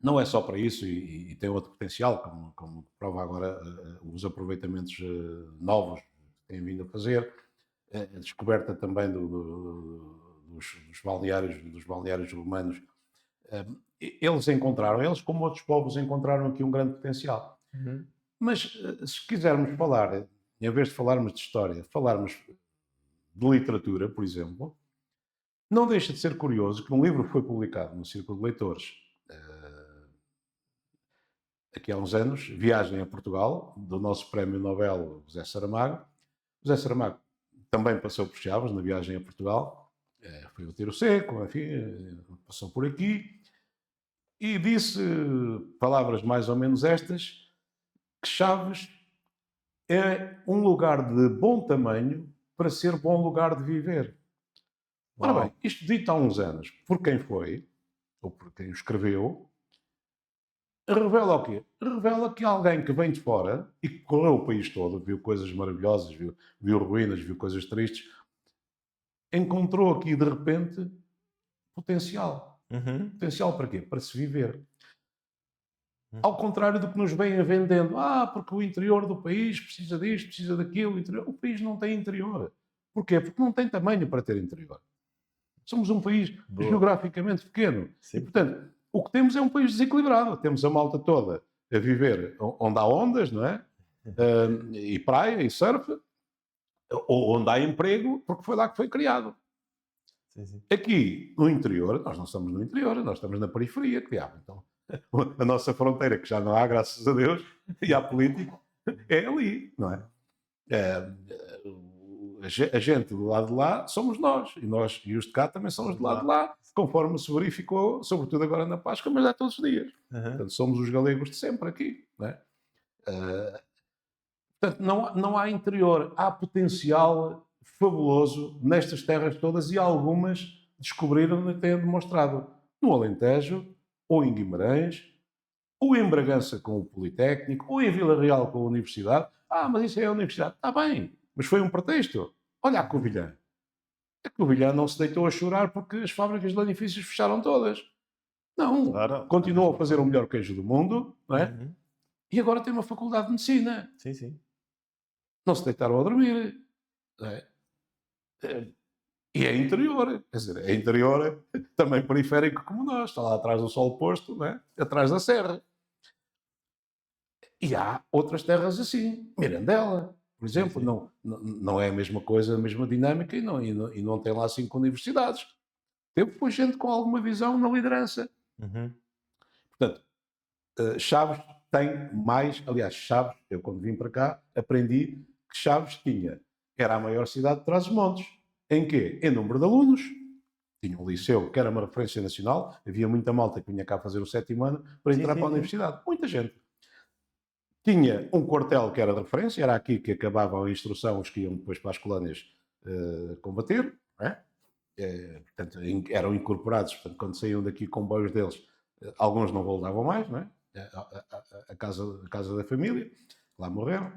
Não é só para isso, e tem outro potencial, como prova agora os aproveitamentos novos que têm vindo a fazer. A descoberta também dos balneários romanos. Eles como outros povos encontraram aqui um grande potencial. Mas se quisermos falar, em vez de falarmos de história, falarmos de literatura, por exemplo, não deixa de ser curioso que um livro foi publicado no Círculo de Leitores aqui há uns anos, Viagem a Portugal, do nosso prémio Nobel José Saramago. José Saramago também passou por Chaves, na viagem a Portugal, foi o tiro seco, enfim, passou por aqui, e disse palavras mais ou menos estas, que Chaves é um lugar de bom tamanho para ser bom lugar de viver. Ora bem, isto dito há uns anos, por quem foi, ou por quem o escreveu, revela o quê? Revela que alguém que vem de fora e que correu o país todo, viu coisas maravilhosas, viu ruínas, viu coisas tristes, encontrou aqui de repente potencial. Potencial para quê? Para se viver. Ao contrário do que nos vêm vendendo. Porque o interior do país precisa disto, precisa daquilo. O país não tem interior. Porquê? Porque não tem tamanho para ter interior. Somos um país geograficamente pequeno. Sim. E, portanto, o que temos é um país desequilibrado. Temos a malta toda a viver onde há ondas, não é? E praia, e surf. Ou onde há emprego, porque foi lá que foi criado. Sim. Aqui, no interior, nós não estamos no interior, nós estamos na periferia. Então, a nossa fronteira, que já não há, graças a Deus, e há político, é ali, não é? A gente do lado de lá somos nós e os de cá também somos do lado de lá, conforme se verificou, sobretudo agora na Páscoa, mas é todos os dias. Portanto, somos os galegos de sempre aqui, não é? Portanto, não há interior, há potencial fabuloso nestas terras todas e algumas descobriram e têm demonstrado no Alentejo, ou em Guimarães, ou em Bragança com o Politécnico, ou em Vila Real com a Universidade. Mas isso é a Universidade. Está bem, mas foi um pretexto. Olha a Covilhã. A Covilhã não se deitou a chorar porque as fábricas de lanifícios fecharam todas. Não, continuou a fazer o melhor queijo do mundo, não é? E agora tem uma faculdade de medicina. Sim. Não se deitaram a dormir. Não é? E é interior, quer dizer, é interior também periférico como nós, está lá atrás do sol posto, não é? Atrás da serra. E há outras terras assim, Mirandela, por exemplo, não é a mesma coisa, a mesma dinâmica e não tem lá 5 universidades. Teve depois gente com alguma visão na liderança. Portanto, Chaves tem mais, aliás, Chaves, eu quando vim para cá, aprendi que Chaves era a maior cidade de Trás-os-Montes. Em quê? Em número de alunos. Tinha um liceu que era uma referência nacional, havia muita malta que vinha cá fazer o 7º ano para entrar para a universidade. Muita gente. Tinha um quartel que era de referência, era aqui que acabava a instrução os que iam depois para as colónias combater. Portanto, eram incorporados, portanto, quando saíam daqui comboios deles, alguns não voltavam mais, não é? A casa da família, lá morreram.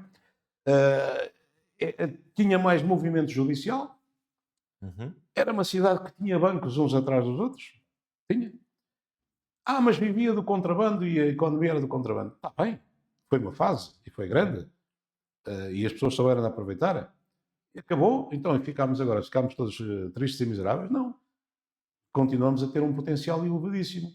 Tinha mais movimento judicial. Era uma cidade que tinha bancos uns atrás dos outros. Tinha. Mas vivia do contrabando e a economia era do contrabando. Está bem. Foi uma fase e foi grande. E as pessoas souberam aproveitar. E acabou. Então ficámos todos tristes e miseráveis? Não. Continuamos a ter um potencial elevadíssimo.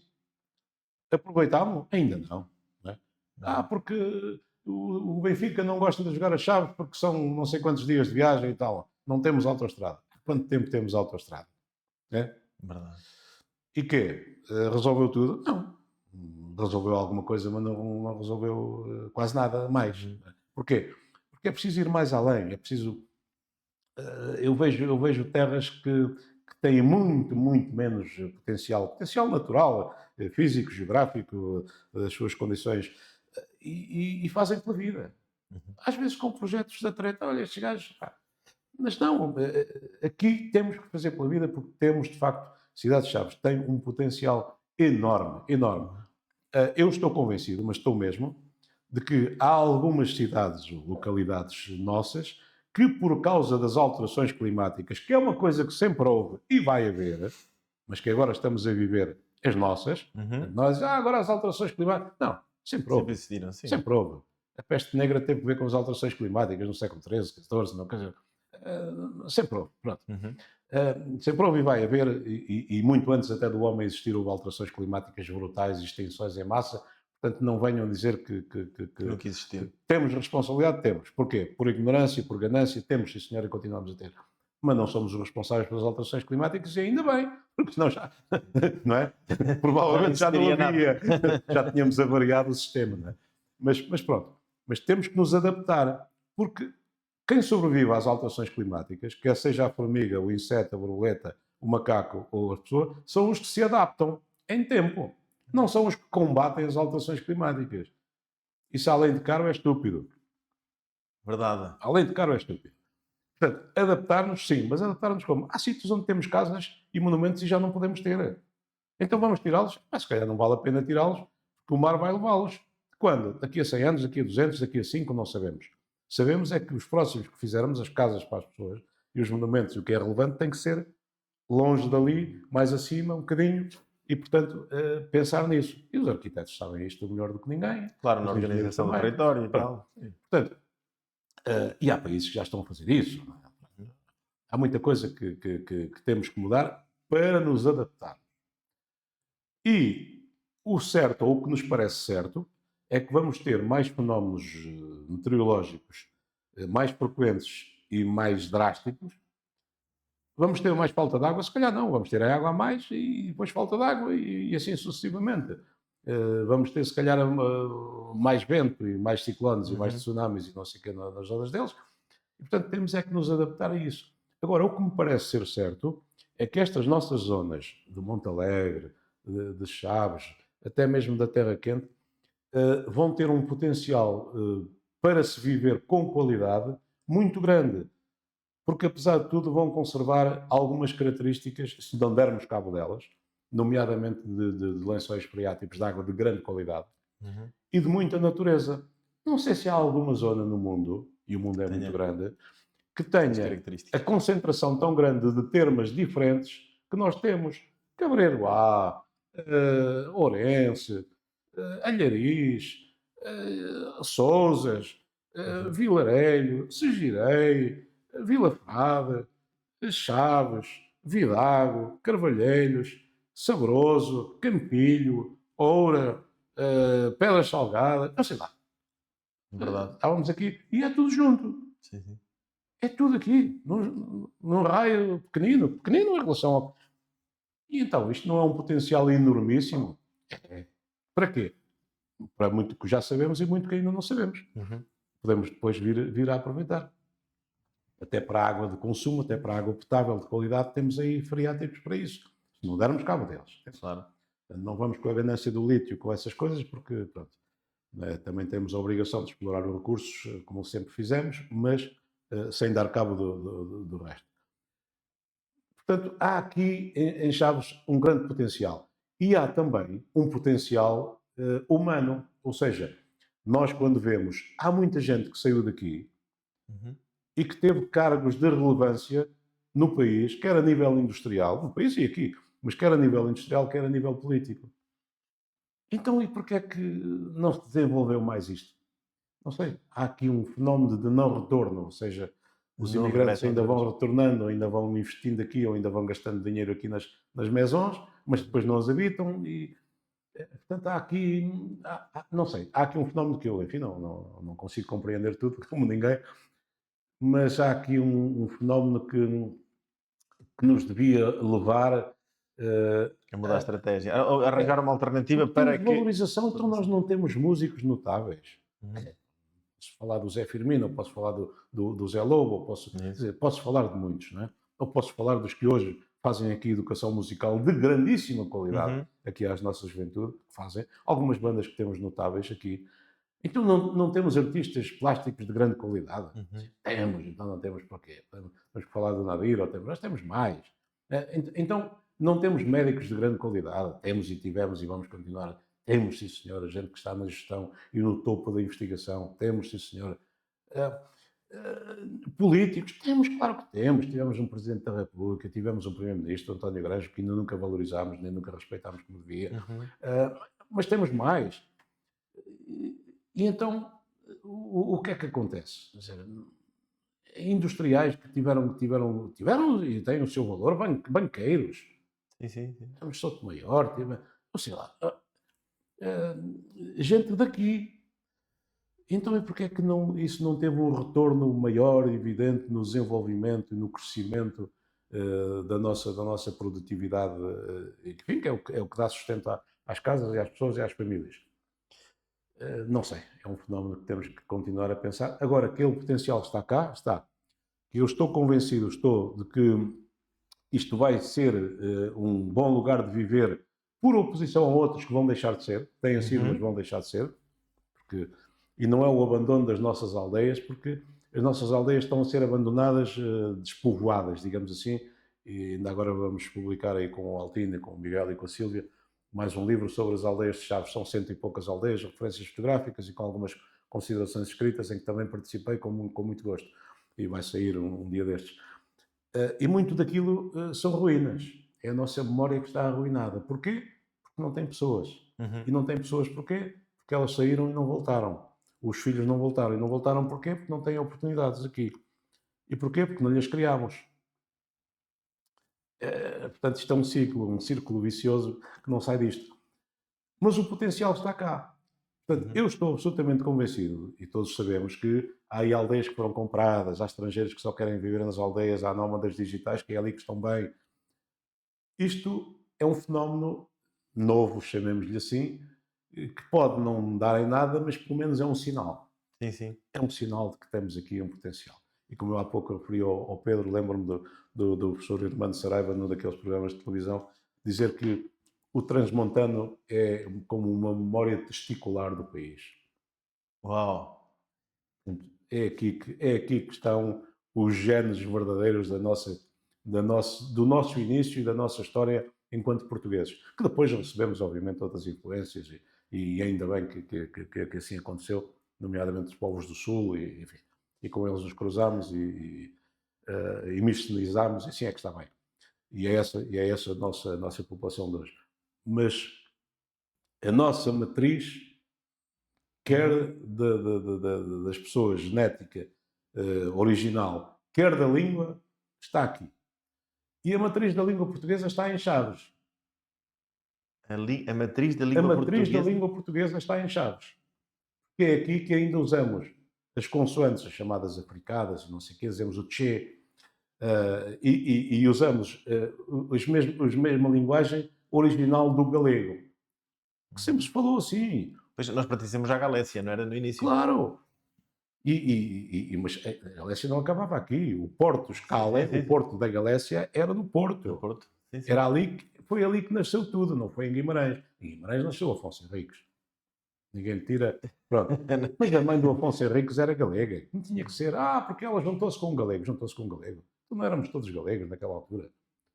Aproveitámos? Ainda não. Não é? Porque o Benfica não gosta de jogar a Chaves porque são não sei quantos dias de viagem e tal. Não temos autoestrada. Quanto tempo temos autoestrada? Verdade. E quê? Resolveu tudo? Não. Resolveu alguma coisa, mas não resolveu quase nada mais. Porquê? Porque é preciso ir mais além. É preciso... Eu vejo terras que têm muito, muito menos potencial natural, físico, geográfico, das suas condições, e fazem pela vida. Às vezes com projetos da treta, olha, estes gajos... Mas não, aqui temos que fazer pela vida porque temos, de facto, Cidade de Chaves tem um potencial enorme, enorme. Eu estou convencido, mas estou mesmo, de que há algumas cidades, localidades nossas, que por causa das alterações climáticas, que é uma coisa que sempre houve e vai haver, mas que agora estamos a viver as nossas, nós, agora as alterações climáticas... Não, sempre houve. Sempre houve. A peste negra teve a ver com as alterações climáticas no século XIII, XIV, não, quer dizer, sempre houve, pronto. Sempre houve e vai haver, e muito antes até do homem existir, houve alterações climáticas brutais e extinções em massa. Portanto, não venham dizer que nunca existiu. Temos responsabilidade, temos. Porquê? Por ignorância, por ganância, temos, sim senhor, e continuamos a ter. Mas não somos os responsáveis pelas alterações climáticas e ainda bem, porque senão já, não é? Provavelmente já não havia, já tínhamos avariado o sistema, não é? Mas pronto, mas temos que nos adaptar, porque quem sobrevive às alterações climáticas, quer seja a formiga, o inseto, a borboleta, o macaco ou as pessoas, são os que se adaptam em tempo. Não são os que combatem as alterações climáticas. Isso, além de caro, é estúpido. Verdade. Além de caro, é estúpido. Portanto, adaptar-nos, sim, mas adaptar-nos como? Há sítios onde temos casas e monumentos e já não podemos ter. Então vamos tirá-los? Mas se calhar não vale a pena tirá-los, porque o mar vai levá-los. Quando? Daqui a 100 anos, daqui a 200, daqui a 5, não sabemos. Sabemos é que os próximos que fizermos, as casas para as pessoas e os monumentos, o que é relevante, tem que ser longe dali, mais acima, um bocadinho, e, portanto, pensar nisso. E os arquitetos sabem isto melhor do que ninguém. Claro, na Os engenheiros organização do também. território e Pronto. tal. Sim. Portanto, e há países que já estão a fazer isso. Há muita coisa que temos que mudar para nos adaptar. E o certo, ou o que nos parece certo, é que vamos ter mais fenómenos meteorológicos mais frequentes e mais drásticos. Vamos ter mais falta de água? Se calhar não. Vamos ter a água a mais e depois falta de água e assim sucessivamente. Vamos ter, se calhar, mais vento e mais ciclones e mais tsunamis e não sei o que nas zonas deles. E, portanto, temos é que nos adaptar a isso. Agora, o que me parece ser certo é que estas nossas zonas de Monte Alegre, de Chaves, até mesmo da Terra Quente, vão ter um potencial para se viver com qualidade muito grande. Porque, apesar de tudo, vão conservar algumas características, se não dermos cabo delas, nomeadamente de lençóis freáticos de água de grande qualidade e de muita natureza. Não sei se há alguma zona no mundo, e o mundo é muito grande, que tenha a concentração tão grande de termas diferentes que nós temos. Cabreiro-á, Ourense, Alhariz, Sousas, Vilarelho, Segirei, Vila Frade, Chaves, Vidago, Carvalheiros, Sabroso, Campilho, Oura, Pedras Salgadas, não sei lá. Verdade. Estávamos aqui e é tudo junto. Sim, sim. É tudo aqui, num raio pequenino em relação ao... E então, isto não é um potencial enormíssimo? É. Para quê? Para muito que já sabemos e muito que ainda não sabemos. Podemos depois vir a aproveitar. Até para a água de consumo, até para a água potável de qualidade, temos aí freáticos para isso. Se não dermos cabo deles. Claro. Não vamos com a ganância do lítio, com essas coisas, porque pronto, também temos a obrigação de explorar os recursos, como sempre fizemos, mas sem dar cabo do resto. Portanto, há aqui em Chaves um grande potencial. E há também um potencial humano. Ou seja, nós quando vemos, há muita gente que saiu daqui e que teve cargos de relevância no país, quer a nível industrial, no país e aqui, mas quer a nível industrial, quer a nível político. Então, e porquê é que não se desenvolveu mais isto? Não sei. Há aqui um fenómeno de não retorno, ou seja, os imigrantes ainda vão retornando, ainda vão investindo aqui, ou ainda vão gastando dinheiro aqui nas maisons, mas depois não as habitam e, portanto, há aqui, não sei, há aqui um fenómeno que eu, enfim, não consigo compreender tudo, como ninguém, mas há aqui um fenómeno que nos devia levar a mudar a estratégia, a arranjar uma alternativa para que... valorização. Então nós não temos músicos notáveis. Posso falar do Zé Firmino, posso falar do Zé Lobo, posso falar de muitos, não é? Ou posso falar dos que hoje fazem aqui educação musical de grandíssima qualidade, aqui às nossas juventude, que fazem. Algumas bandas que temos notáveis aqui. Então não temos artistas plásticos de grande qualidade? Temos, então não temos porquê. Temos que falar do Nadir, nós temos mais. Então não temos médicos de grande qualidade? Temos e tivemos e vamos continuar. Temos, sim senhora, gente que está na gestão e no topo da investigação. Temos, sim senhora. Políticos? Temos, claro que temos. Tivemos um Presidente da República, tivemos um Primeiro-Ministro, António Granjo, que ainda nunca valorizámos, nem nunca respeitámos como devia. Mas temos mais. E então, o que é que acontece? Quer dizer, industriais que tiveram e têm o seu valor, banqueiros. Sim. Temos Sotomayor, ou sei lá, gente daqui. Então, e porquê é que isso não teve um retorno maior, evidente, no desenvolvimento e no crescimento da nossa produtividade, enfim, que é o que dá sustento às casas e às pessoas e às famílias? Não sei, é um fenómeno que temos que continuar a pensar. Agora, que o potencial está cá, está. Eu estou convencido, de que isto vai ser um bom lugar de viver por oposição a outros que vão deixar de ser, têm sido, mas vão deixar de ser, porque, e não é o abandono das nossas aldeias, porque as nossas aldeias estão a ser abandonadas, despovoadas, digamos assim, e ainda agora vamos publicar aí com o Altino, com o Miguel e com a Sílvia, mais um livro sobre as aldeias de Chaves, são 100 e poucas aldeias, referências fotográficas e com algumas considerações escritas, em que também participei com muito gosto, e vai sair um dia destes. E muito daquilo são ruínas. É a nossa memória que está arruinada. Porquê? Porque não tem pessoas. E não tem pessoas porquê? Porque elas saíram e não voltaram. Os filhos não voltaram. E não voltaram porquê? Porque não têm oportunidades aqui. E porquê? Porque não lhes criámos. Portanto, isto é um círculo vicioso que não sai disto. Mas o potencial está cá. Portanto, eu estou absolutamente convencido, e todos sabemos que há aí aldeias que foram compradas, há estrangeiros que só querem viver nas aldeias, há nómadas digitais que é ali que estão bem. Isto é um fenómeno novo, chamemos-lhe assim, que pode não dar em nada, mas pelo menos é um sinal. Sim, sim. É um sinal de que temos aqui um potencial. E como eu há pouco referi ao Pedro, lembro-me do professor Irmão Saraiva, num daqueles programas de televisão, dizer que o transmontano é como uma memória testicular do país. Uau! É aqui que estão os genes verdadeiros do nosso início e da nossa história enquanto portugueses, que depois recebemos, obviamente, outras influências e ainda bem que assim aconteceu, nomeadamente os povos do Sul, enfim, e com eles nos cruzámos e miscionizámos, e assim é que está bem. E é essa a nossa população de hoje. Mas a nossa matriz, quer das pessoas, genética original, quer da língua, está aqui. E a matriz da língua portuguesa está em Chaves. A matriz da língua portuguesa? A matriz da língua portuguesa está em Chaves. Porque é aqui que ainda usamos as consoantes, as chamadas africadas, não sei o quê, usamos o tchê, e usamos a mesma linguagem original do galego, que sempre se falou assim. Pois nós pertencemos à Galécia, não era no início? Claro! Mas a Galécia não acabava aqui. O Porto Escala, o Porto da Galécia, era do Porto. Do Porto. Sim, sim. Era foi ali que nasceu tudo, não foi em Guimarães. Em Guimarães nasceu Afonso Henriques. Ninguém lhe tira. Pronto. Mas a mãe do Afonso Henriques era galega. Não tinha que ser. Porque ela juntou-se com um galego. Juntou-se com um galego. Então não éramos todos galegos naquela altura.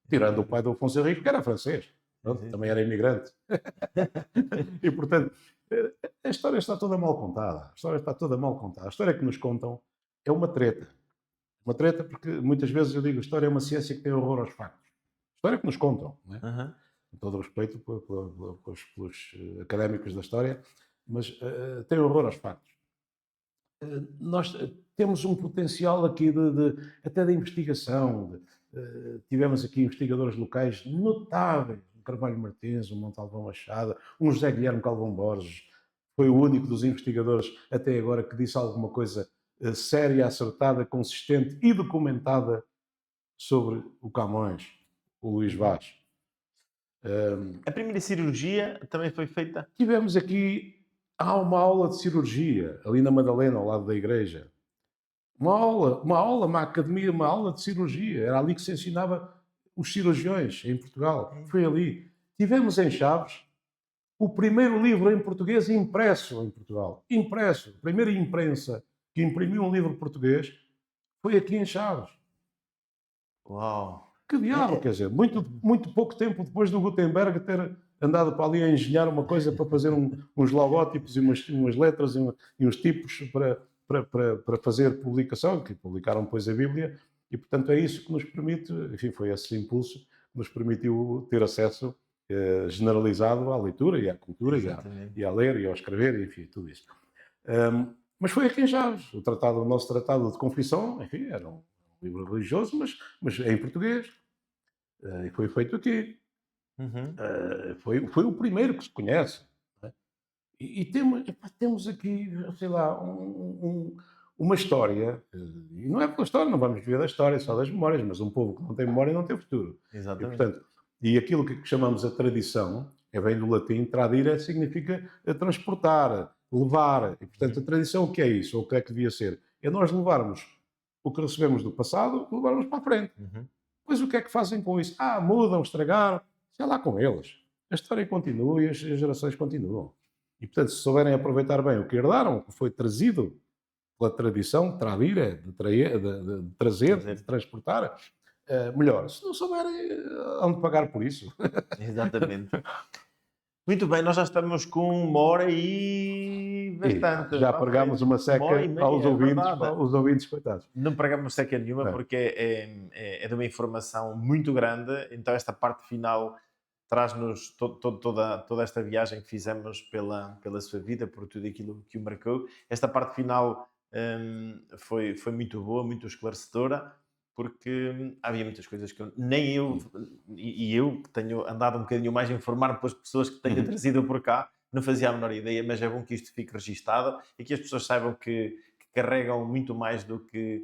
Tirando o pai do Afonso Henriques, que era francês. Pronto, também era imigrante. E, portanto, a história está toda mal contada. A história que nos contam é uma treta. Uma treta porque, muitas vezes, eu digo, a história é uma ciência que tem horror aos factos. A história que nos contam, não é? Com todo o respeito pelos académicos da história, mas tem horror aos factos. Nós temos um potencial aqui até de investigação. Tivemos aqui investigadores locais notáveis. Carvalho Martins, um Montalvão Machado, um José Guilherme Calvão Borges, foi o único dos investigadores até agora que disse alguma coisa séria, acertada, consistente e documentada sobre o Camões, o Luís Vaz. A primeira cirurgia também foi feita? Tivemos aqui, há uma aula de cirurgia, ali na Madalena, ao lado da igreja. Uma academia, uma aula de cirurgia. Era ali que se ensinava os cirurgiões em Portugal. Foi ali. Tivemos em Chaves o primeiro livro em português impresso em Portugal. Impresso. A primeira imprensa que imprimiu um livro português foi aqui em Chaves. Uau! Que diabo, quer dizer, muito pouco tempo depois do Gutenberg ter andado para ali a engenhar uma coisa para fazer uns logótipos e umas letras e uns tipos para fazer publicação, que publicaram depois a Bíblia. E, portanto, é isso que nos permite, enfim, foi esse impulso que nos permitiu ter acesso generalizado à leitura e à cultura e a ler e a escrever, enfim, tudo isso. Mas foi aqui em Chaves. O nosso tratado de confissão, enfim, era um livro religioso, mas em português. E foi feito aqui. Foi o primeiro que se conhece. Né? E temos aqui, sei lá, uma história, e não é pela história, não vamos viver da história, só das memórias, mas um povo que não tem memória não tem futuro. Exatamente. E, portanto, aquilo que chamamos a tradição, vem do latim, tradire, significa transportar, levar. E, portanto, a tradição o que é isso? Ou o que é que devia ser? É nós levarmos o que recebemos do passado e levarmos para a frente. Uhum. Pois o que é que fazem com isso? Mudam, estragaram. Sei lá com eles. A história continua e as gerações continuam. E, portanto, se souberem aproveitar bem o que herdaram, o que foi trazido pela tradição, trazer, de transportar, melhor. Se não souberem, hão de pagar por isso. Exatamente. Muito bem, nós já estamos com 1 hora e bastante. Já pagámos uma seca 1 hora e meia, aos é ouvintes, verdade. os ouvintes, coitados. Não pagamos seca nenhuma É. porque é de uma informação muito grande, então esta parte final traz-nos toda esta viagem que fizemos pela sua vida, por tudo aquilo que o marcou. Esta parte final foi muito boa, muito esclarecedora, porque havia muitas coisas que nem eu, e eu que tenho andado um bocadinho mais a informar pelas pessoas que tenho trazido por cá, não fazia a menor ideia, mas é bom que isto fique registado e que as pessoas saibam que carregam muito mais do que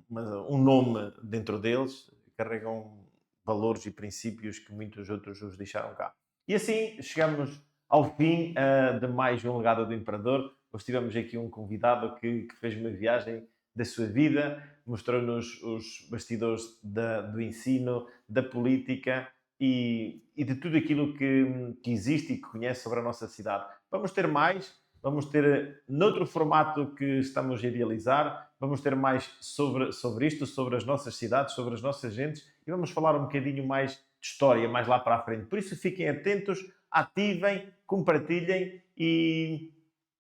um nome dentro deles, carregam valores e princípios que muitos outros os deixaram cá. E assim chegamos ao fim de mais um Legado do Imperador. Hoje tivemos aqui um convidado que fez uma viagem da sua vida, mostrou-nos os bastidores do ensino, da política e de tudo aquilo que existe e que conhece sobre a nossa cidade. Vamos ter mais, vamos ter noutro formato que estamos a idealizar, vamos ter mais sobre isto, sobre as nossas cidades, sobre as nossas gentes e vamos falar um bocadinho mais de história, mais lá para a frente. Por isso fiquem atentos, ativem, compartilhem e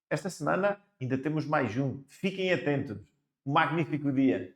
esta semana ainda temos mais um. Fiquem atentos. Um magnífico dia.